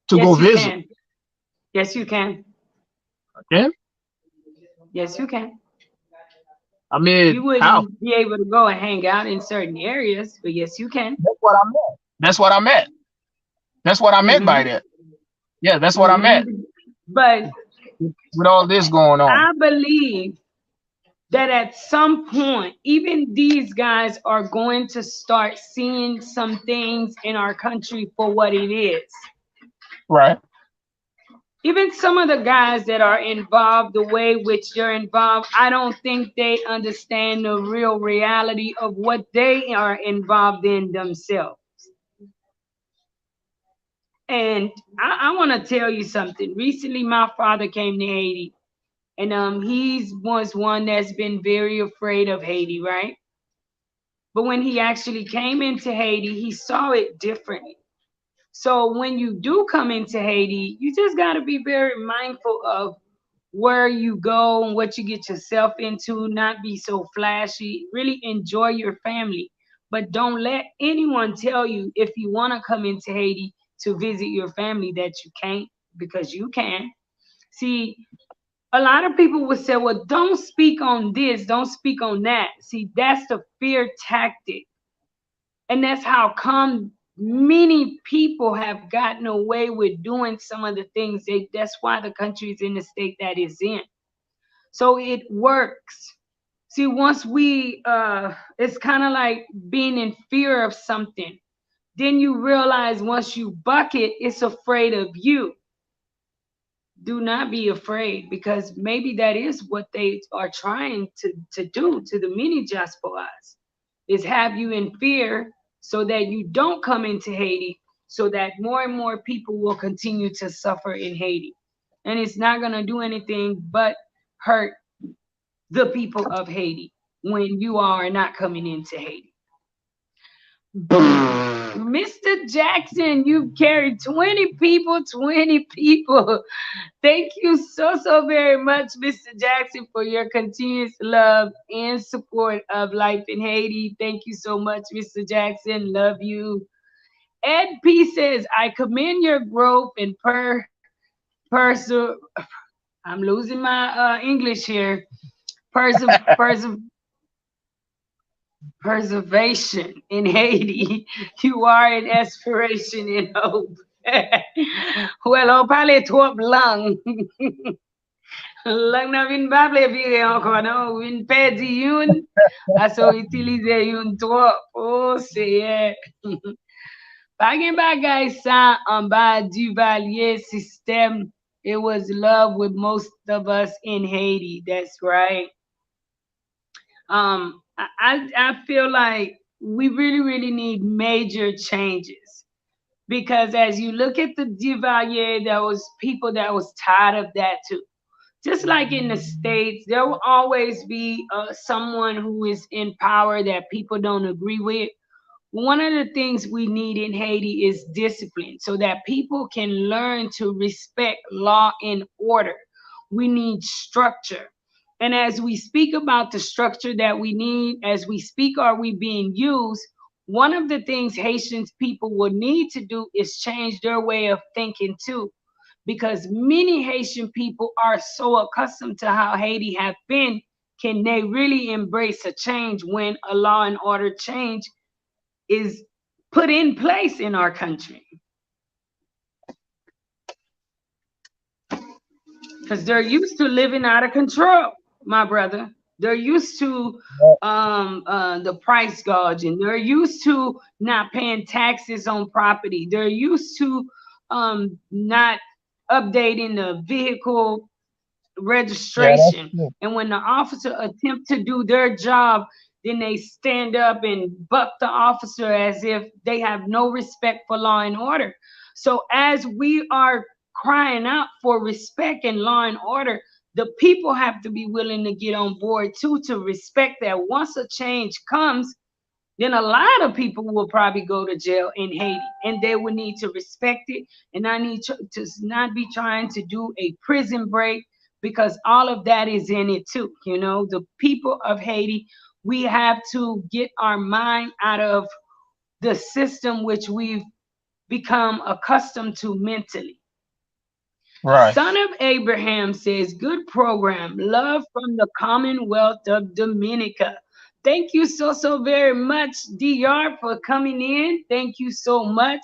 to go Yes, you visit. can. Yes, you can. Okay. Yes, you can. I mean, You how? wouldn't be able to go and hang out in certain areas, but yes, you can. That's what I meant. That's what I meant. That's what I meant by Hmm. that. Yeah, that's what I Hmm. meant. But With all this going on. I believe that at some point, even these guys are going to start seeing some things in our country for what it is. Right. Even some of the guys that are involved the way which they're involved, I don't think they understand the real reality of what they are involved in themselves. And I want to tell you something. Recently, my father came to Haiti, and he's was one that's been very afraid of Haiti, right? But when he actually came into Haiti, he saw it differently. So when you do come into Haiti, you just got to be very mindful of where you go and what you get yourself into, not be so flashy. Really enjoy your family. But don't let anyone tell you if you want to come into Haiti to visit your family that you can't, because you can. See, a lot of people would say, well, don't speak on this, don't speak on that. See, that's the fear tactic. And that's how come many people have gotten away with doing some of the things that's why the country is in the state that it's in. So it works. See, once we it's kind of like being in fear of something. Then you realize once you buck it, it's afraid of you. Do not be afraid, because maybe that is what they are trying to do to the mini diasporas, is have you in fear so that you don't come into Haiti, so that more and more people will continue to suffer in Haiti. And it's not going to do anything but hurt the people of Haiti when you are not coming into Haiti. Mr. Jackson, you've carried 20 people, 20 people. Thank you so very much, Mr. Jackson, for your continuous love and support of Life in Haiti. Thank you so much, Mr. Jackson. Love you. Ed P says, I commend your growth and perse- I'm losing my English here. Perse- perse- Preservation in Haiti. You are an aspiration and hope. Well, on parle trop lang. Lang na vin pa ple vire ankon, non? Vin pedi yun, aso itilize yun trop. Oh, seye. Pa gen bagay sa an ba Duvalier system. It was love with most of us in Haiti. That's right. I feel like we really need major changes, because as you look at the Duvalier, there was people that was tired of that too. Just like in the States, there will always be someone who is in power that people don't agree with. One of the things we need in Haiti is discipline, so that people can learn to respect law and order. We need structure. And as we speak about the structure that we need, as we speak, are we being used? One of the things Haitians people will need to do is change their way of thinking too, because many Haitian people are so accustomed to how Haiti have been. Can they really embrace a change when a law and order change is put in place in our country? Because they're used to living out of control, my brother. They're used to the price gouging. They're used to not paying taxes on property. They're used to not updating the vehicle Yeah, that's registration. true. And when the officer attempt to do their job, then they stand up and buck the officer as if they have no respect for law and order. So as we are crying out for respect and law and order, the people have to be willing to get on board too, to respect that once a change comes, then a lot of people will probably go to jail in Haiti, and they will need to respect it, and I need to not be trying to do a prison break, because all of that is in it too. The people of Haiti, we have to get our mind out of the system which we've become accustomed to mentally. Right. Son of Abraham says, good program. Love from the Commonwealth of Dominica. Thank you so very much, DR, for coming in. Thank you so much.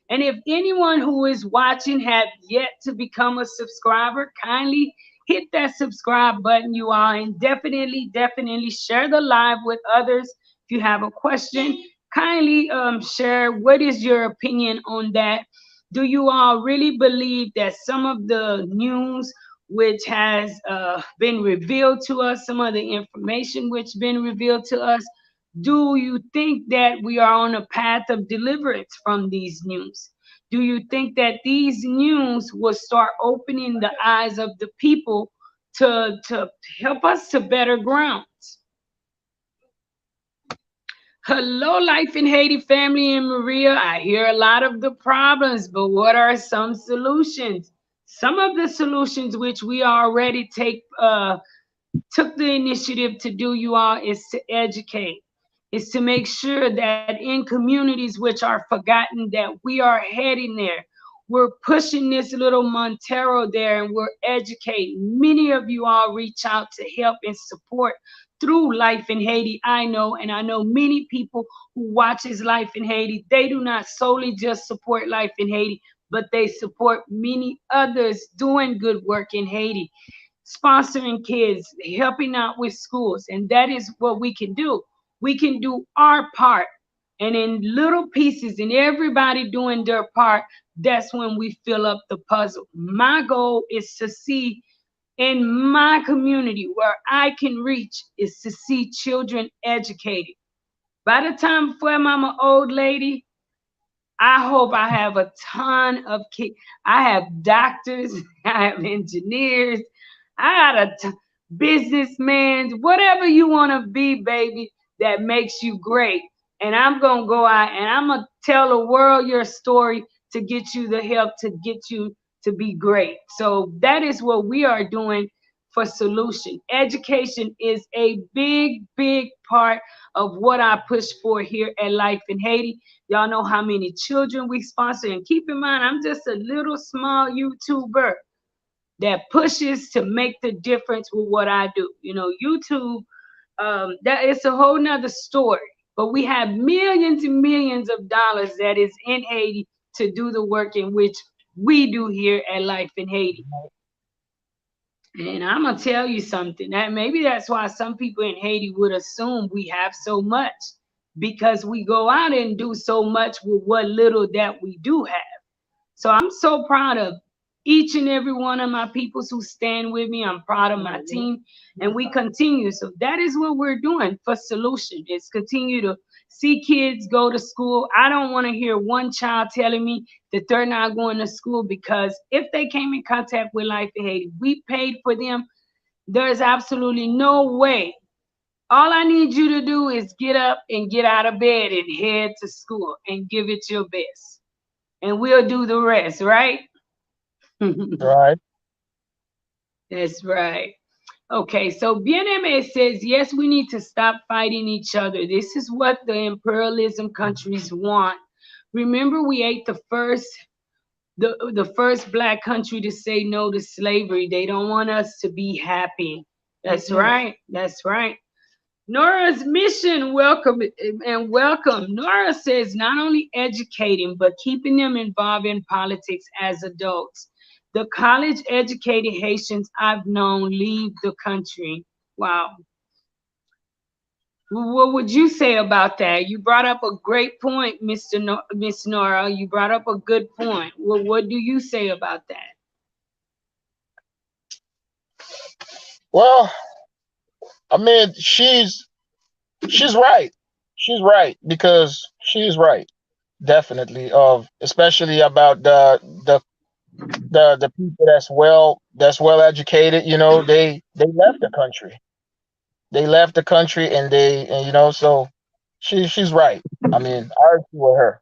And if anyone who is watching have yet to become a subscriber, kindly hit that subscribe button, you all, and definitely share the live with others. If you have a question, kindly share what is your opinion on that. Do you all really believe that some of the news which has been revealed to us, some of the information which been revealed to us, do you think that we are on a path of deliverance from these news? Do you think that these news will start opening the eyes of the people to help us to better grounds? Hello, Life in Haiti family and Maria. I hear a lot of the problems, but what are some solutions? Some of the solutions which we already took the initiative to do, you all, is to educate, is to make sure that in communities which are forgotten that we are heading there. We're pushing this little Montero there and we're educating. Many of you all reach out to help and support through Life in Haiti. I know, and I know many people who watches Life in Haiti. They do not solely just support Life in Haiti, but they support many others doing good work in Haiti, sponsoring kids, helping out with schools. And that is what we can do. We can do our part. And in little pieces, and everybody doing their part, that's when we fill up the puzzle. My goal is to see in my community where I can reach is to see children educated. By the time for I'm an old lady, I hope I have a ton of kids. I have doctors, I have engineers, I got businessmen, whatever you want to be, baby, that makes you great. And I'm going to go out and I'm going to tell the world your story to get you the help to get you to be great. So that is what we are doing for solution. Education is a big part of what I push for here at Life in Haiti. Y'all know how many children we sponsor. And keep in mind, I'm just a little small YouTuber that pushes to make the difference with what I do. You know, YouTube, that it's a whole nother story. But we have millions and millions of dollars that is in Haiti to do the work in which we do here at Life in Haiti. And I'm gonna tell you something. That maybe that's why some people in Haiti would assume we have so much, because we go out and do so much with what little that we do have. So I'm so proud of each and every one of my peoples who stand with me. I'm proud of my team, and we continue. So that is what we're doing for solution, is continue to see kids go to school. I don't want to hear one child telling me that they're not going to school, because if they came in contact with Life in Haiti, we paid for them. There's absolutely no way. All I need you to do is get up and get out of bed and head to school and give it your best. And we'll do the rest, right? Right. That's right. Okay, so BNMA says, yes, we need to stop fighting each other. This is what the imperialism countries want. Remember, we ate the first black country to say no to slavery. They don't want us to be happy. That's right. That's right. Nora's mission, welcome and welcome. Nora says not only educating, but keeping them involved in politics as adults. The college educated Haitians I've known leave the country. Wow. What would you say about that? You brought up a great point, Miss Nora. You brought up a good point. Well, what do you say about that? Well, I mean, she's right. She's right because she's right. Definitely. Of especially about the people that's well educated. They left the country. They left the country, and so she's right. I mean, I agree with her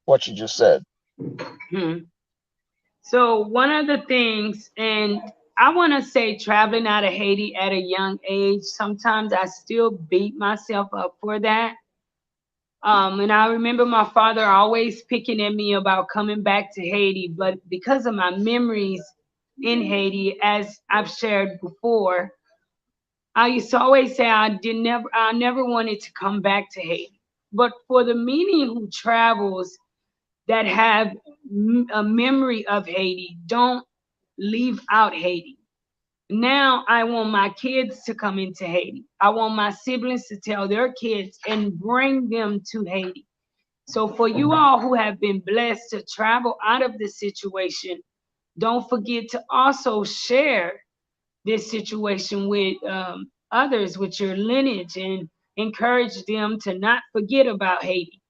what you just said. Hmm. So one of the things, and I want to say traveling out of Haiti at a young age, sometimes I still beat myself up for that. And I remember my father always picking at me about coming back to Haiti, but because of my memories in Haiti, as I've shared before, I used to always say I never wanted to come back to Haiti. But for the many who travels that have a memory of Haiti, don't leave out Haiti. Now I want my kids to come into Haiti. I want my siblings to tell their kids and bring them to Haiti. So for you all who have been blessed to travel out of this situation, don't forget to also share this situation with others, with your lineage, and encourage them to not forget about Haiti.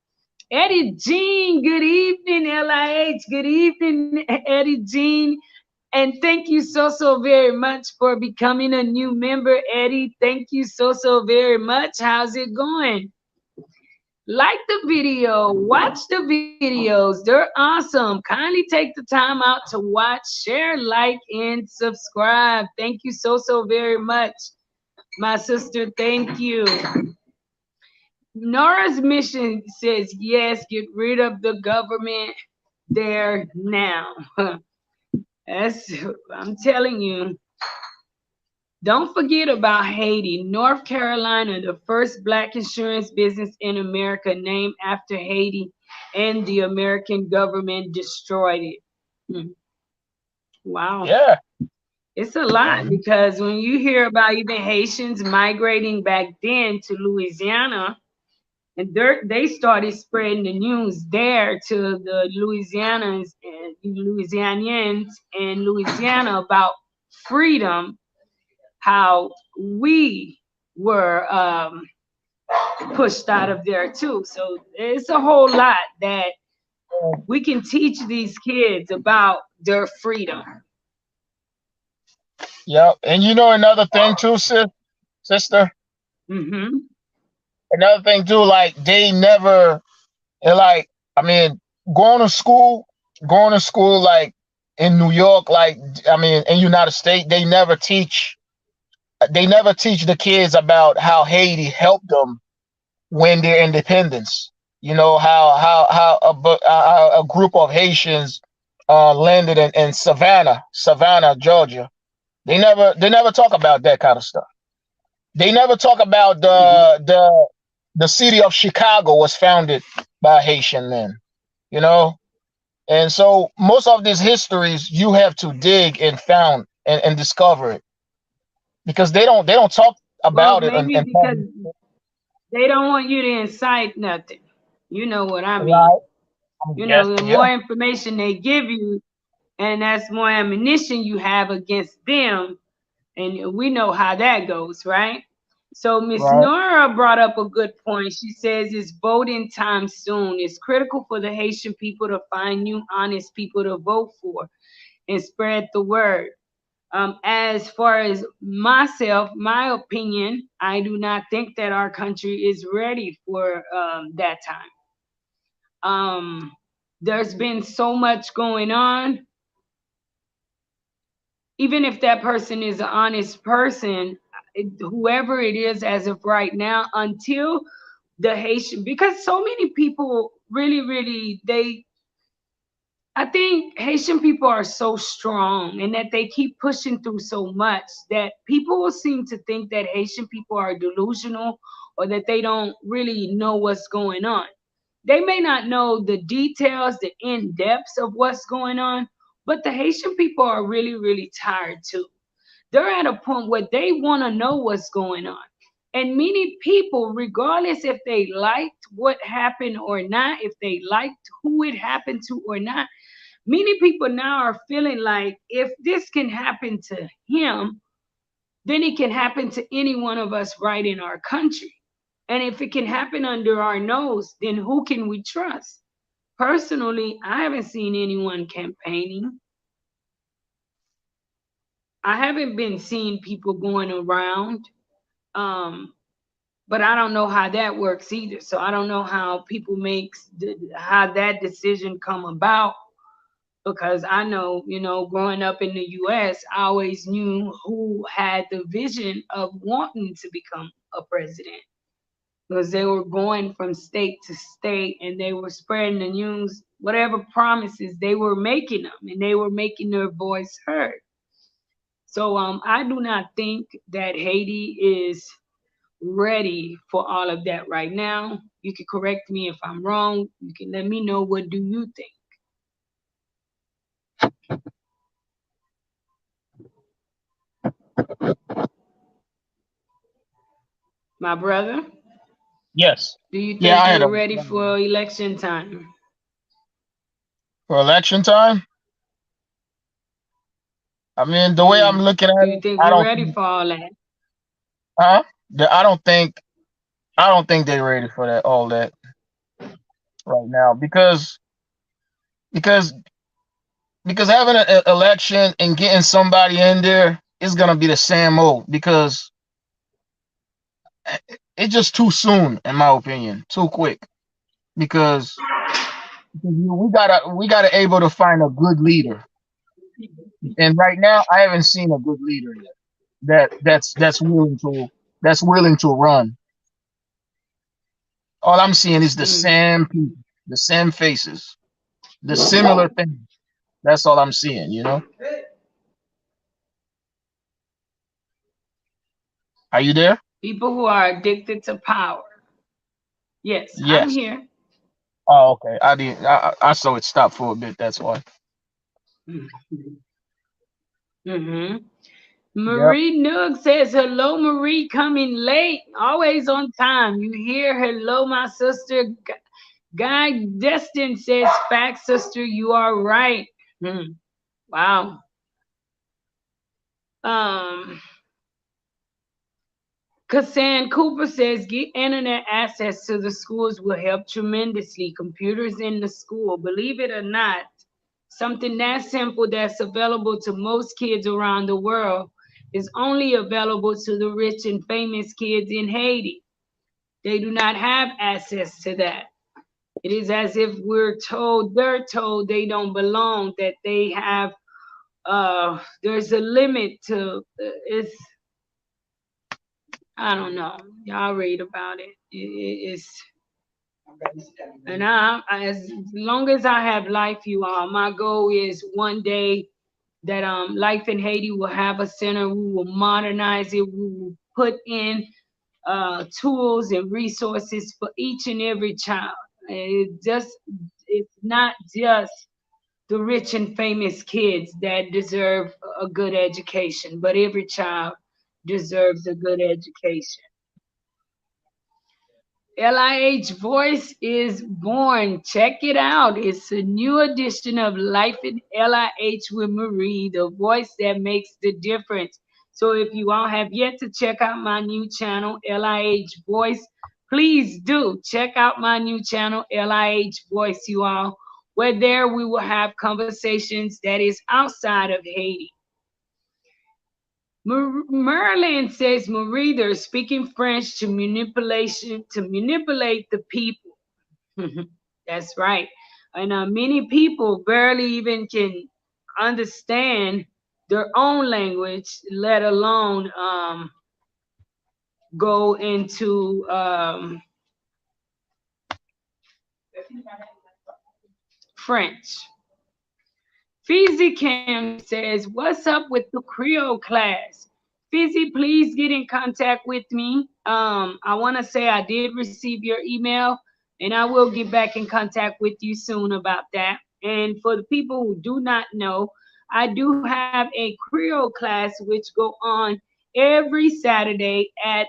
Eddie Jean, good evening, LIH. Good evening, Eddie Jean. And thank you so very much for becoming a new member, Eddie. Thank you so very much. How's it going? Like the video, watch the videos. They're awesome. Kindly take the time out to watch, share, like, and subscribe. Thank you so very much, my sister. Thank you. Nora's mission says yes, get rid of the government there now. That's, I'm telling you. Don't forget about Haiti, North Carolina, the first black insurance business in America named after Haiti, and the American government destroyed it. Hmm. Wow. Yeah. It's a lot because when you hear about even Haitians migrating back then to Louisiana, and they started spreading the news there to the Louisianans and Louisianians in Louisiana about freedom, how we were pushed out of there too. So it's a whole lot that we can teach these kids about their freedom. Yep. And you know another thing too, sister. Mm-hmm. Another thing too, like they never, like, I mean, going to school, like in New York, like, I mean, in United States, they never teach the kids about how Haiti helped them win their independence. You know how a group of Haitians landed in Savannah, Georgia. They never talk about that kind of stuff. They never talk about Mm-hmm. the city of Chicago was founded by Haitian men. You know, and so most of these histories you have to dig and found and discover it, because they don't talk Well, about it maybe and because they don't want you to incite nothing. You know what I mean. right. I'm The guessing, yeah. more information they give you, and that's more ammunition you have against them. And we know how that goes, right? So Miss Right. Nora brought up a good point. She says it's voting time soon. It's critical for the Haitian people to find new honest people to vote for and spread the word. As far as myself, my opinion, I do not think that our country is ready for that time. Um, there's been so much going on. Even if that person is an honest person, whoever it is as of right now, until the Haitian, because so many people really, I think Haitian people are so strong and that they keep pushing through so much that people will seem to think that Haitian people are delusional or that they don't really know what's going on. They may not know the details, the in depths of what's going on, but the Haitian people are really tired too. They're at a point where they want to know what's going on. And many people, regardless if they liked what happened or not, if they liked who it happened to or not, many people now are feeling like if this can happen to him, then it can happen to any one of us right in our country. And if it can happen under our nose, then who can we trust? Personally, I haven't seen anyone campaigning. I haven't been seeing people going around. Um, but I don't know how that works either. So I don't know how people how that decision come about, because I know, growing up in the US, I always knew who had the vision of wanting to become a president, because they were going from state to state and they were spreading the news, whatever promises they were making them, and they were making their voice heard. So I do not think that Haiti is ready for all of that right now. You can correct me if I'm wrong. You can let me know, what do you think? my brother? Yes. Do you Yeah, think I had we're a ready for election time? for election time. I mean, the way I'm Mm. looking Do at you it, think I we're don't ready think, for all that? huh? I don't think, they're ready for that, all that right now, because because having an election and getting somebody in there is gonna be the same old, because it's just too soon, in my opinion, too quick. Because we gotta able to find a good leader, and right now I haven't seen a good leader yet. That's willing to run. All I'm seeing is the Mm. same people, the same faces, the similar things. That's all I'm seeing. Are you there? People who are addicted to power. Yes, I'm Yes. here. Oh, okay. I didn't. I saw it stop for a bit. That's why. Mm-hmm. Yep. Marie Nook says, hello, Marie, coming late, always on time. You hear, hello, my sister. Guy Destin says, fact, sister, you are right. Hmm. Wow. Um, Kassan Cooper says, get internet access to the schools will help tremendously. Computers in the school, believe it or not, something that simple that's available to most kids around the world is only available to the rich and famous kids in Haiti. They do not have access to that. It is as if they're told they don't belong, that they have, there's a limit to, it's, I don't know. Y'all read about it. It's, and as long as I have life, you all, my goal is one day that Life in Haiti will have a center. We will modernize it. We will put in tools and resources for each and every child. It's not just the rich and famous kids that deserve a good education, but every child deserves a good education. LIH Voice is born. Check it out. It's a new edition of Life in LIH with Marie, the voice that makes the difference. So if you all have yet to check out my new channel, LIH Voice, please do check out my new channel, LIH Voice, you all. Where there we will have conversations that is outside of Haiti. Merlin says, Marie, they're speaking French to manipulate the people. That's right. And many people barely even can understand their own language, let alone go into French. Fizzy Cam says, what's up with the Creole class? Fizzy, please get in contact with me. I want to say I did receive your email, and I will get back in contact with you soon about that. And for the people who do not know, I do have a Creole class which go on every Saturday at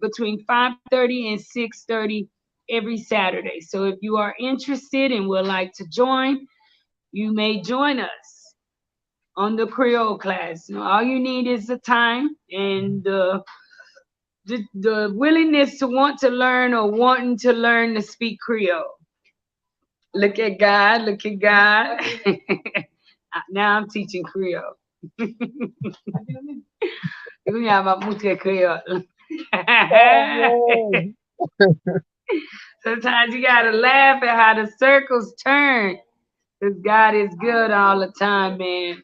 between 5:30 and 6:30 every Saturday. So if you are interested and would like to join, you may join us on the Creole class. All you need is the time and the willingness to want to learn or wanting to learn to speak Creole. Look at God, look at God. Now I'm teaching Creole. Creole. Oh, Sometimes you gotta laugh at how the circles turn. Because God is good all the time, man.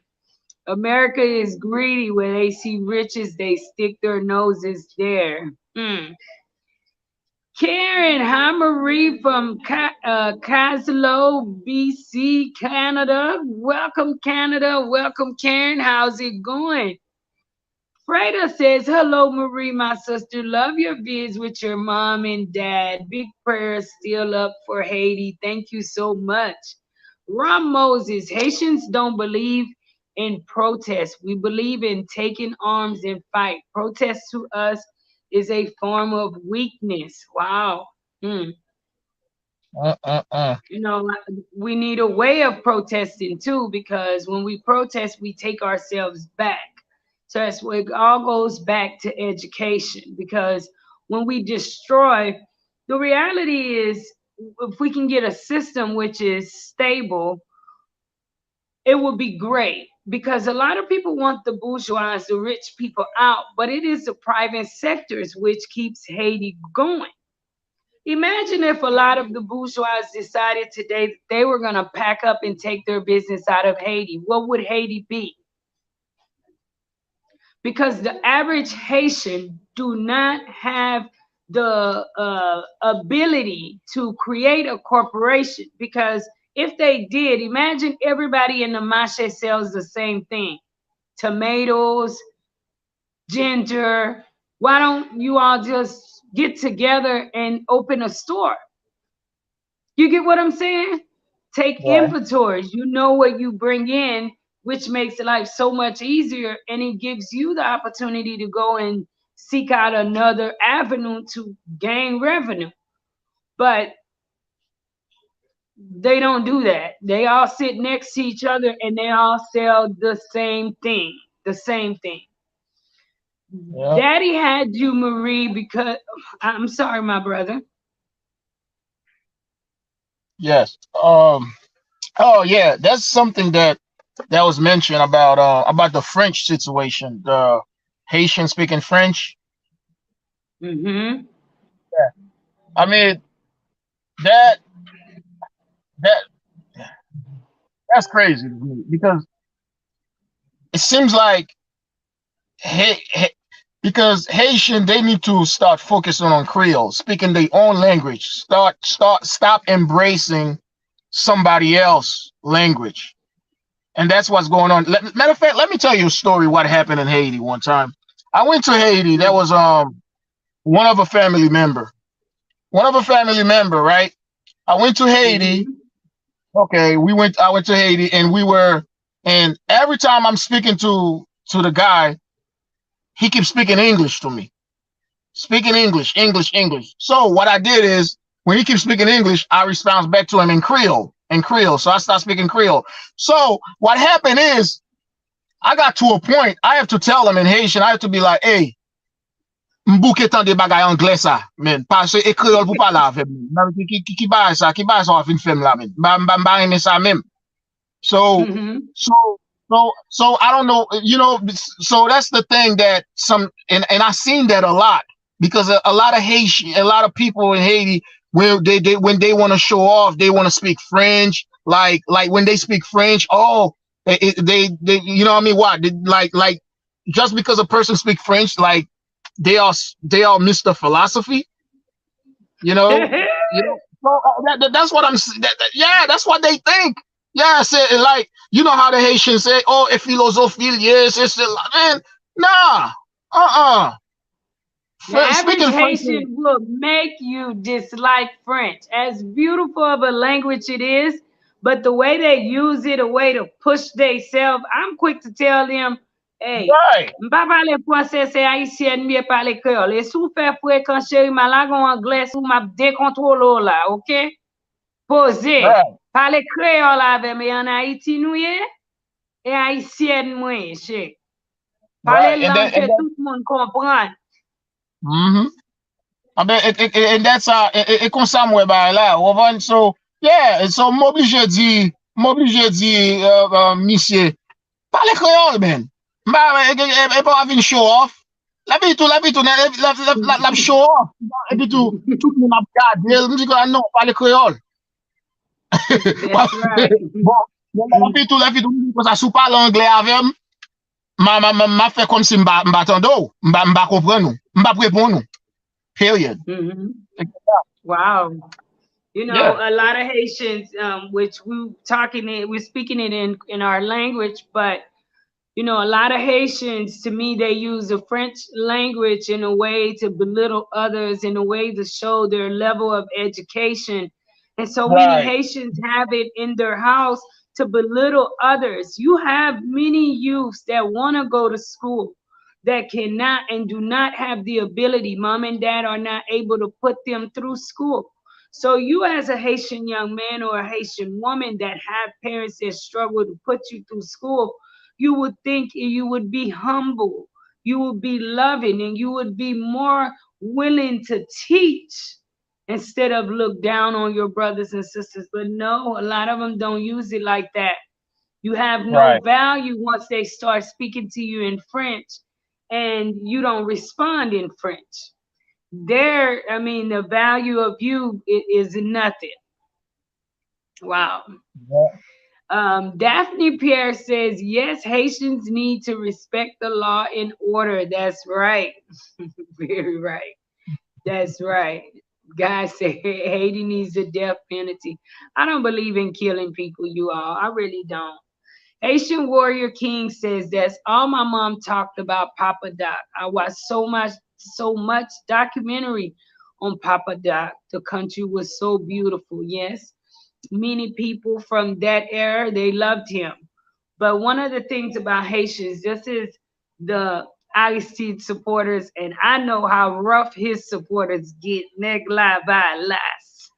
America is greedy. Where they see riches, they stick their noses there. Hmm. Karen, hi Marie from Caslow, BC, Canada. Welcome, Canada. Welcome, Karen. How's it going? Freda says, hello, Marie, my sister. Love your vids with your mom and dad. Big prayers still up for Haiti. Thank you so much. Ron Moses, Haitians don't believe in protest. We believe in taking arms and fight. Protest to us is a form of weakness. Wow. Hmm. Uh. You know, we need a way of protesting too, because when we protest, we take ourselves back. So that's where it all goes back to education. Because when we destroy, the reality is, if we can get a system which is stable, it would be great. Because a lot of people want the bourgeois, the rich people out, but it is the private sectors which keeps Haiti going. Imagine if a lot of the bourgeois decided today that they were going to pack up and take their business out of Haiti. What would Haiti be? Because the average Haitian do not have the ability to create a corporation. Because if they did, imagine everybody in the marché sells the same thing: tomatoes, ginger. Why don't you all just get together and open a store? You get what I'm saying? Take Right. inventories. You know what you bring in, which makes life so much easier, and it gives you the opportunity to go and seek out another avenue to gain revenue. But they don't do that. They all sit next to each other and they all sell the same thing. The same thing. Yeah. Daddy had you, Marie, because I'm sorry, my brother. Yes. Oh yeah, that's something that was mentioned about the French situation, the Haitian speaking French. Mm-hmm. Yeah. I mean that that that's crazy to me because it seems like hey, because Haitian they need to start focusing on Creole, speaking their own language. Stop embracing somebody else language. And that's what's going on. Matter of fact, let me tell you a story what happened in Haiti one time. I went to Haiti. That was one of a family member. One of a family member, right? I went to Haiti. Mm-hmm. Okay, I went to Haiti and we were and every time I'm speaking to the guy, he keeps speaking English to me. Speaking English, English, English. So what I did is when he keeps speaking English, I respond back to him in Creole. In Creole. So I start speaking Creole. So what happened is I got to a point I have to tell him in Haitian, I have to be like, hey, mbouke tan de bagay anglais sa, men. Pase e kreol pou pala avem. Ki bay sa, wafin fem la, men. Mba reme sa men. So, Mm-hmm. so, so I don't know, so that's the thing that and I seen that a lot because a lot of Haitian, a lot of people in Haiti, when they want to show off, they want to speak French. Like when they speak French, oh, you know what I mean? What? Like, just because a person speak French, like, they are Mr. Philosophy, you know, So that's what yeah, that's what they think. Yeah, I said like you know how the Haitians say, oh, a philosophie, yes, it's man, nah, The average speaking French. Haitian will make you dislike French. As beautiful of a language it is, but the way they use it, a way to push themselves, I'm quick to tell them, hey, Right, mpa pale fransè se haïtien miye pale kreol. E sou fè fwe kan chéri malagon anglais sou map dekontrolo la, ok? Pose, right, pale kreol ave me an Haiti nou ye, e haïtien mwen, che. Pale right, lang ke and then tout moun kompran. mm-hmm. I mean, and that's kon sa mwe ba la, wovan, so yeah, so m'oblige di misye parle créole, man. Bah, et pas avoir show off. La vie tout, la show off. Et puis tout le monde a regardé. Je me dis que non, parle créole. That's right. Bon, la vie tout, parce que si parle anglais avec m'a fait comme si m'ba tendo, m'ba comprendre, m'ba répondre. Period. Mhm. Wow. You know, Yeah, a lot of Haitians, which we're speaking it in our language, but you know, a lot of Haitians, to me, they use the French language in a way to belittle others, in a way to show their level of education. And so many right. Haitians have it in their house to belittle others. You have many youths that want to go to school. that cannot and do not have the ability. Mom and dad are not able to put them through school. So you as a Haitian young man or a Haitian woman that have parents that struggle to put you through school, you would think you would be humble, you would be loving, and you would be more willing to teach instead of look down on your brothers and sisters. But no, a lot of them don't use it like that. You have no Right. value once they start speaking to you in French and you don't respond in French. There, I mean, the value of you is nothing. Wow. Yeah. Daphne Pierre says, yes, Haitians need to respect the law and order. That's right. Very right. That's right. Guys say Haiti needs a death penalty. I don't believe in killing people, you all. I really don't. Haitian Warrior King says that's all my mom talked about Papa Doc. I watched so much documentary on Papa Doc. The country was so beautiful. Yes, many people from that era they loved him. But one of the things about Haitians, this is the Aristide supporters, and I know how rough his supporters get. Neg la va las.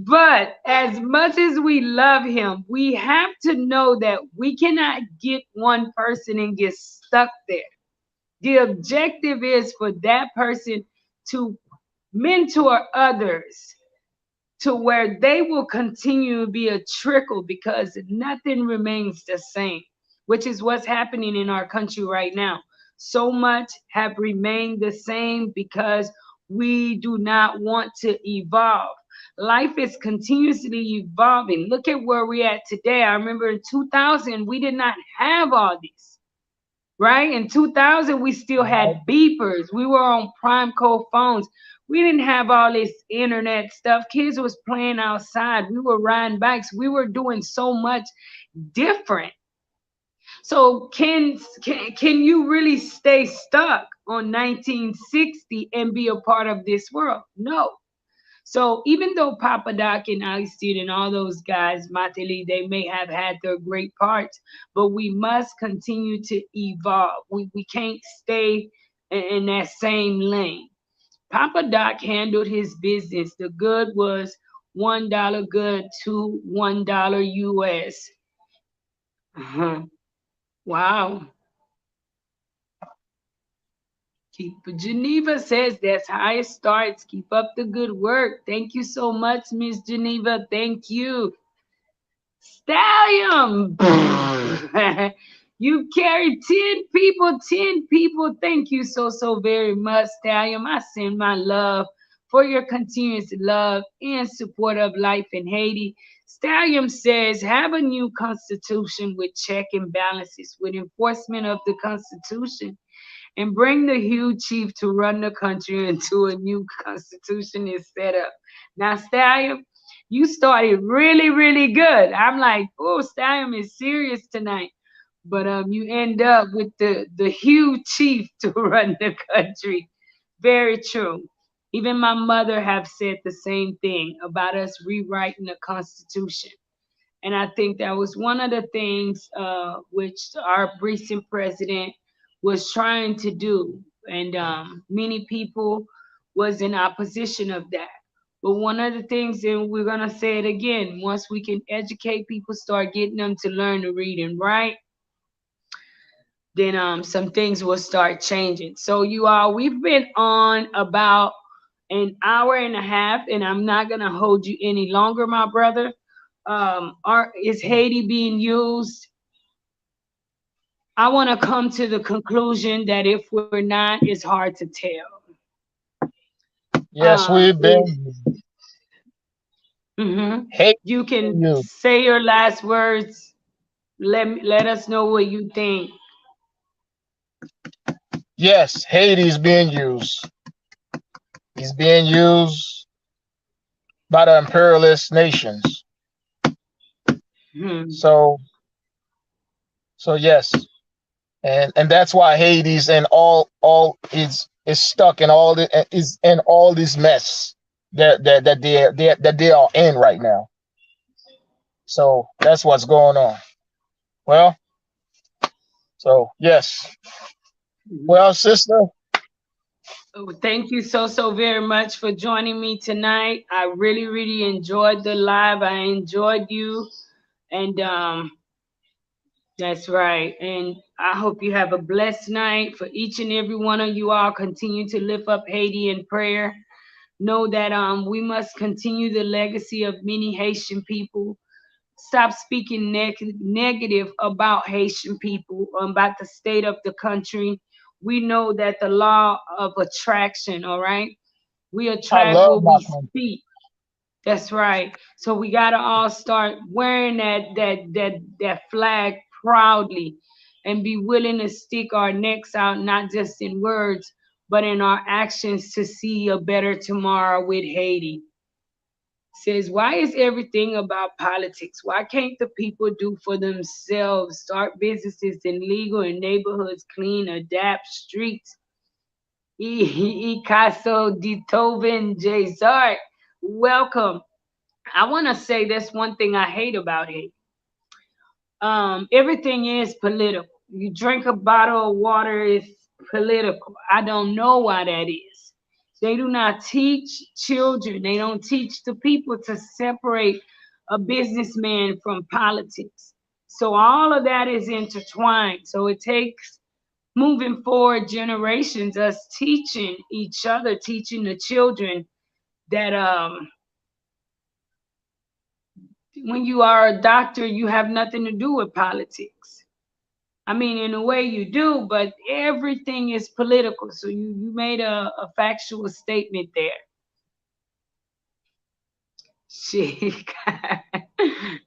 But as much as we love him, we have to know that we cannot get one person and get stuck there. The objective is for that person to mentor others to where they will continue to be a trickle because nothing remains the same, which is what's happening in our country right now. So much have remained the same because we do not want to evolve. Life is continuously evolving. Look at where we're at today. I remember in 2000, we did not have all this, right? In 2000, we still had beepers. We were on prime code phones. We didn't have all this internet stuff. Kids was playing outside. We were riding bikes. We were doing so much different. So can you really stay stuck on 1960 and be a part of this world? No. So even though Papa Doc and Aristide and all those guys, Mateli, they may have had their great parts, but we must continue to evolve. We can't stay in that same lane. Papa Doc handled his business. The good was $1 good to $1 US. Uh-huh. Wow. Keep Geneva says that's how it starts. Keep up the good work. Thank you so much, Miss Geneva. Thank you. Stallion. You carried 10 people, 10 people. Thank you so very much, Stallion. I send my love for your continuous love and support of life in Haiti. Stallion says, have a new constitution with check and balances, with enforcement of the constitution and bring the huge chief to run the country until a new constitution is set up. Now, Stallion, you started really good. I'm like, oh, Stallion is serious tonight. But you end up with the huge chief to run the country. Very true. Even my mother have said the same thing about us rewriting the Constitution. And I think that was one of the things which our recent president was trying to do. And many people was in opposition of that. But one of the things, and we're going to say it again, once we can educate people, start getting them to learn to read and write, then some things will start changing. So you all, we've been on about an hour and a half, and I'm not going to hold you any longer, my brother. Is Haiti being used? I want to come to the conclusion that if we're not, it's hard to tell. Yes, we've Is been hmm hate You can you. say your last words. Let us know what you think. Yes, Haiti's being used. He's being used by the imperialist nations. Hmm. So so yes. And that's why Hades and all is stuck in all the is in all this mess that they are in right now. So that's what's going on. Well, So yes. Well, sister, Oh, thank you so very much for joining me tonight. I really enjoyed the live. I enjoyed you, and that's right. And I hope you have a blessed night. For each and every one of you all, continue to lift up Haiti in prayer. Know that we must continue the legacy of many Haitian people. Stop speaking negative about Haitian people, about the state of the country. We know that the law of attraction, all right? We I attract love what my we country. speak. That's right. So we gotta all start wearing that flag proudly and be willing to stick our necks out, not just in words, but in our actions to see a better tomorrow with Haiti. Says, why is everything about politics? Why can't the people do for themselves? Start businesses in legal and neighborhoods, clean, adapt streets. Icaso Ditoven Jzart. Welcome. I want to say that's one thing I hate about it. Everything is political. You drink a bottle of water, it's political. I don't know why that is. They do not teach children, they don't teach the people to separate a businessman from politics. So all of that is intertwined. So it takes moving forward generations, us teaching each other, teaching the children that when you are a doctor, you have nothing to do with politics. I mean, in a way you do, but everything is political. So you made a factual statement there. Shit.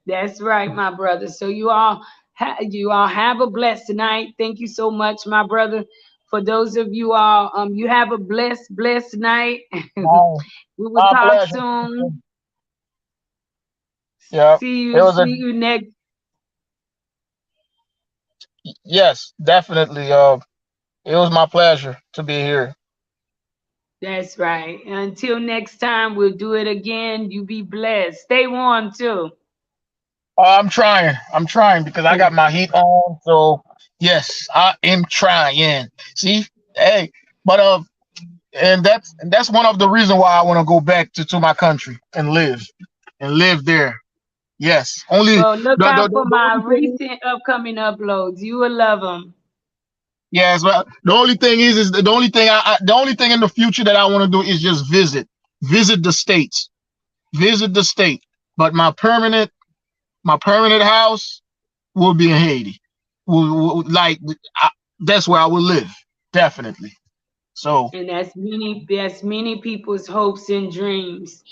That's right, my brother. So you all have a blessed night. Thank you so much, my brother. For those of you all, you have a blessed night. My, We will my talk pleasure. Sister. soon. Yeah. It was a See you next. yes, definitely. It was my pleasure to be here. That's right. Until next time, we'll do it again. You be blessed. Stay warm too. I'm trying. I'm trying because I got my heat on. So yes, I am trying. See, hey, but and that's one of the reasons why I want to go back to my country and live there. Yes, only Well, look out for the my only thing. recent upcoming uploads. You will love them. Yes, but the only thing is the only thing the only thing in the future that I want to do is just visit the states, visit the state. But my permanent house will be in Haiti. Like I, that's where I will live, definitely. So And that's many people's hopes and dreams.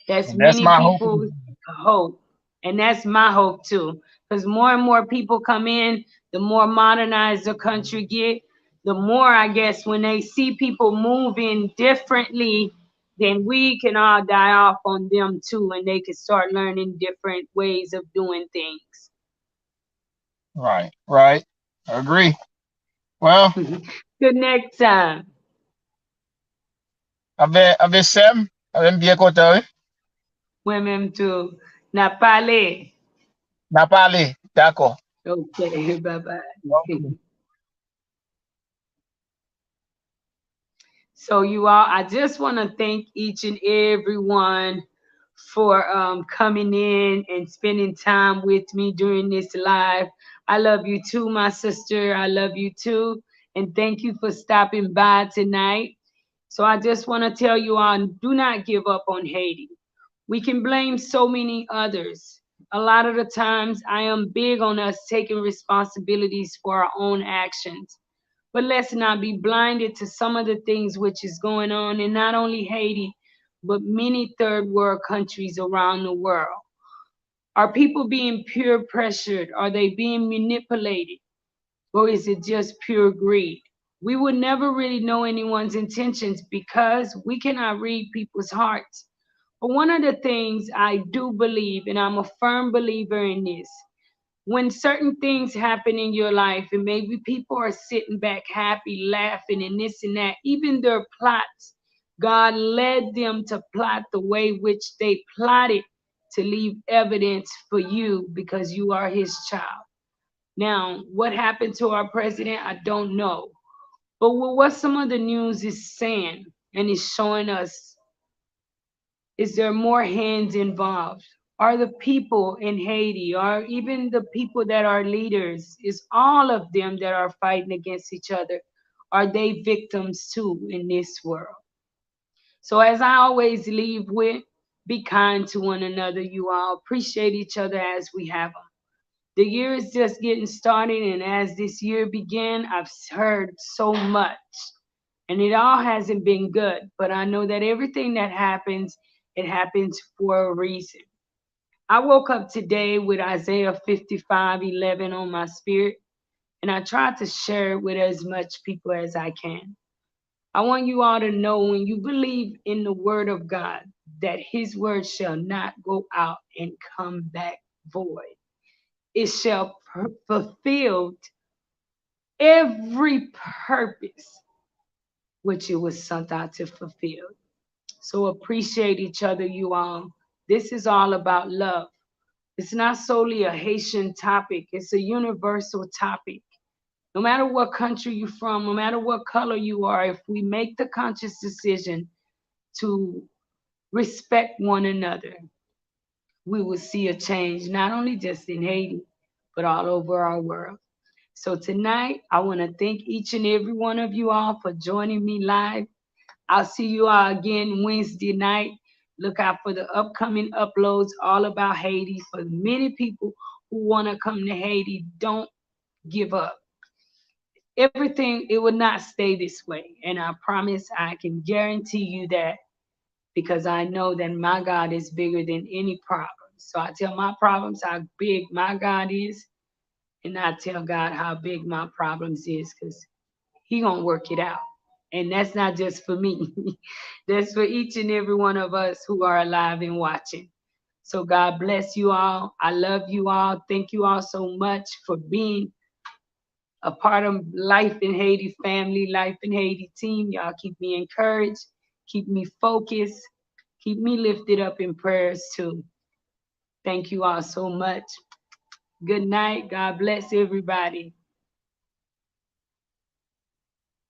That's and that's many my hope. people's hope. And that's my hope too. Because more and more people come in, the more modernized the country get, the more I guess when they see people moving differently, then we can all die off on them too, and they can start learning different ways of doing things. Right, right. I agree. Well, Good next time. ave Sem, ave bien content. Women too. Napale. N'a parlé. D'accord. Okay, bye bye. Okay. So, you all, I just want to thank each and every one for coming in and spending time with me during this live. I love you too, my sister. I love you too. And thank you for stopping by tonight. So, I just want to tell you all, do not give up on Haiti. We can blame so many others. A lot of the times, I am big on us taking responsibilities for our own actions. But let's not be blinded to some of the things which is going on in not only Haiti, but many third world countries around the world. Are people being peer pressured? Are they being manipulated? Or is it just pure greed? We would never really know anyone's intentions because we cannot read people's hearts. But one of the things I do believe, and I'm a firm believer in this, when certain things happen in your life and maybe people are sitting back happy, laughing, and this and that, even their plots, God led them to plot the way which they plotted to leave evidence for you because you are his child. Now, what happened to our president, I don't know. But what some of the news is saying and is showing us is there more hands involved? Are the people in Haiti, or even the people that are leaders, is all of them that are fighting against each other? Are they victims too in this world? So, as I always leave with, be kind to one another, you all. Appreciate each other as we have them. The year is just getting started, and as this year began, I've heard so much. And it all hasn't been good, but I know that everything that happens, it happens for a reason. I woke up today with Isaiah 55:11 on my spirit, and I tried to share it with as much people as I can. I want you all to know when you believe in the word of God, that his word shall not go out and come back void. It shall fulfill every purpose which it was sent out to fulfill. So appreciate each other, you all. This is all about love. It's not solely a Haitian topic, it's a universal topic. No matter what country you're from, no matter what color you are, if we make the conscious decision to respect one another, we will see a change, not only just in Haiti, but all over our world. So tonight, I want to thank each and every one of you all for joining me live. I'll see you all again Wednesday night. Look out for the upcoming uploads all about Haiti. For many people who want to come to Haiti, don't give up. Everything, it will not stay this way. And I promise, I can guarantee you that, because I know that my God is bigger than any problem. So I tell my problems how big my God is, and I tell God how big my problems is, because he gonna work it out. And that's not just for me. That's for each and every one of us who are alive and watching. So God bless you all. I love you all. Thank you all so much for being a part of Life in Haiti family, Life in Haiti team. Y'all keep me encouraged, keep me focused, keep me lifted up in prayers too. Thank you all so much. Good night. God bless everybody.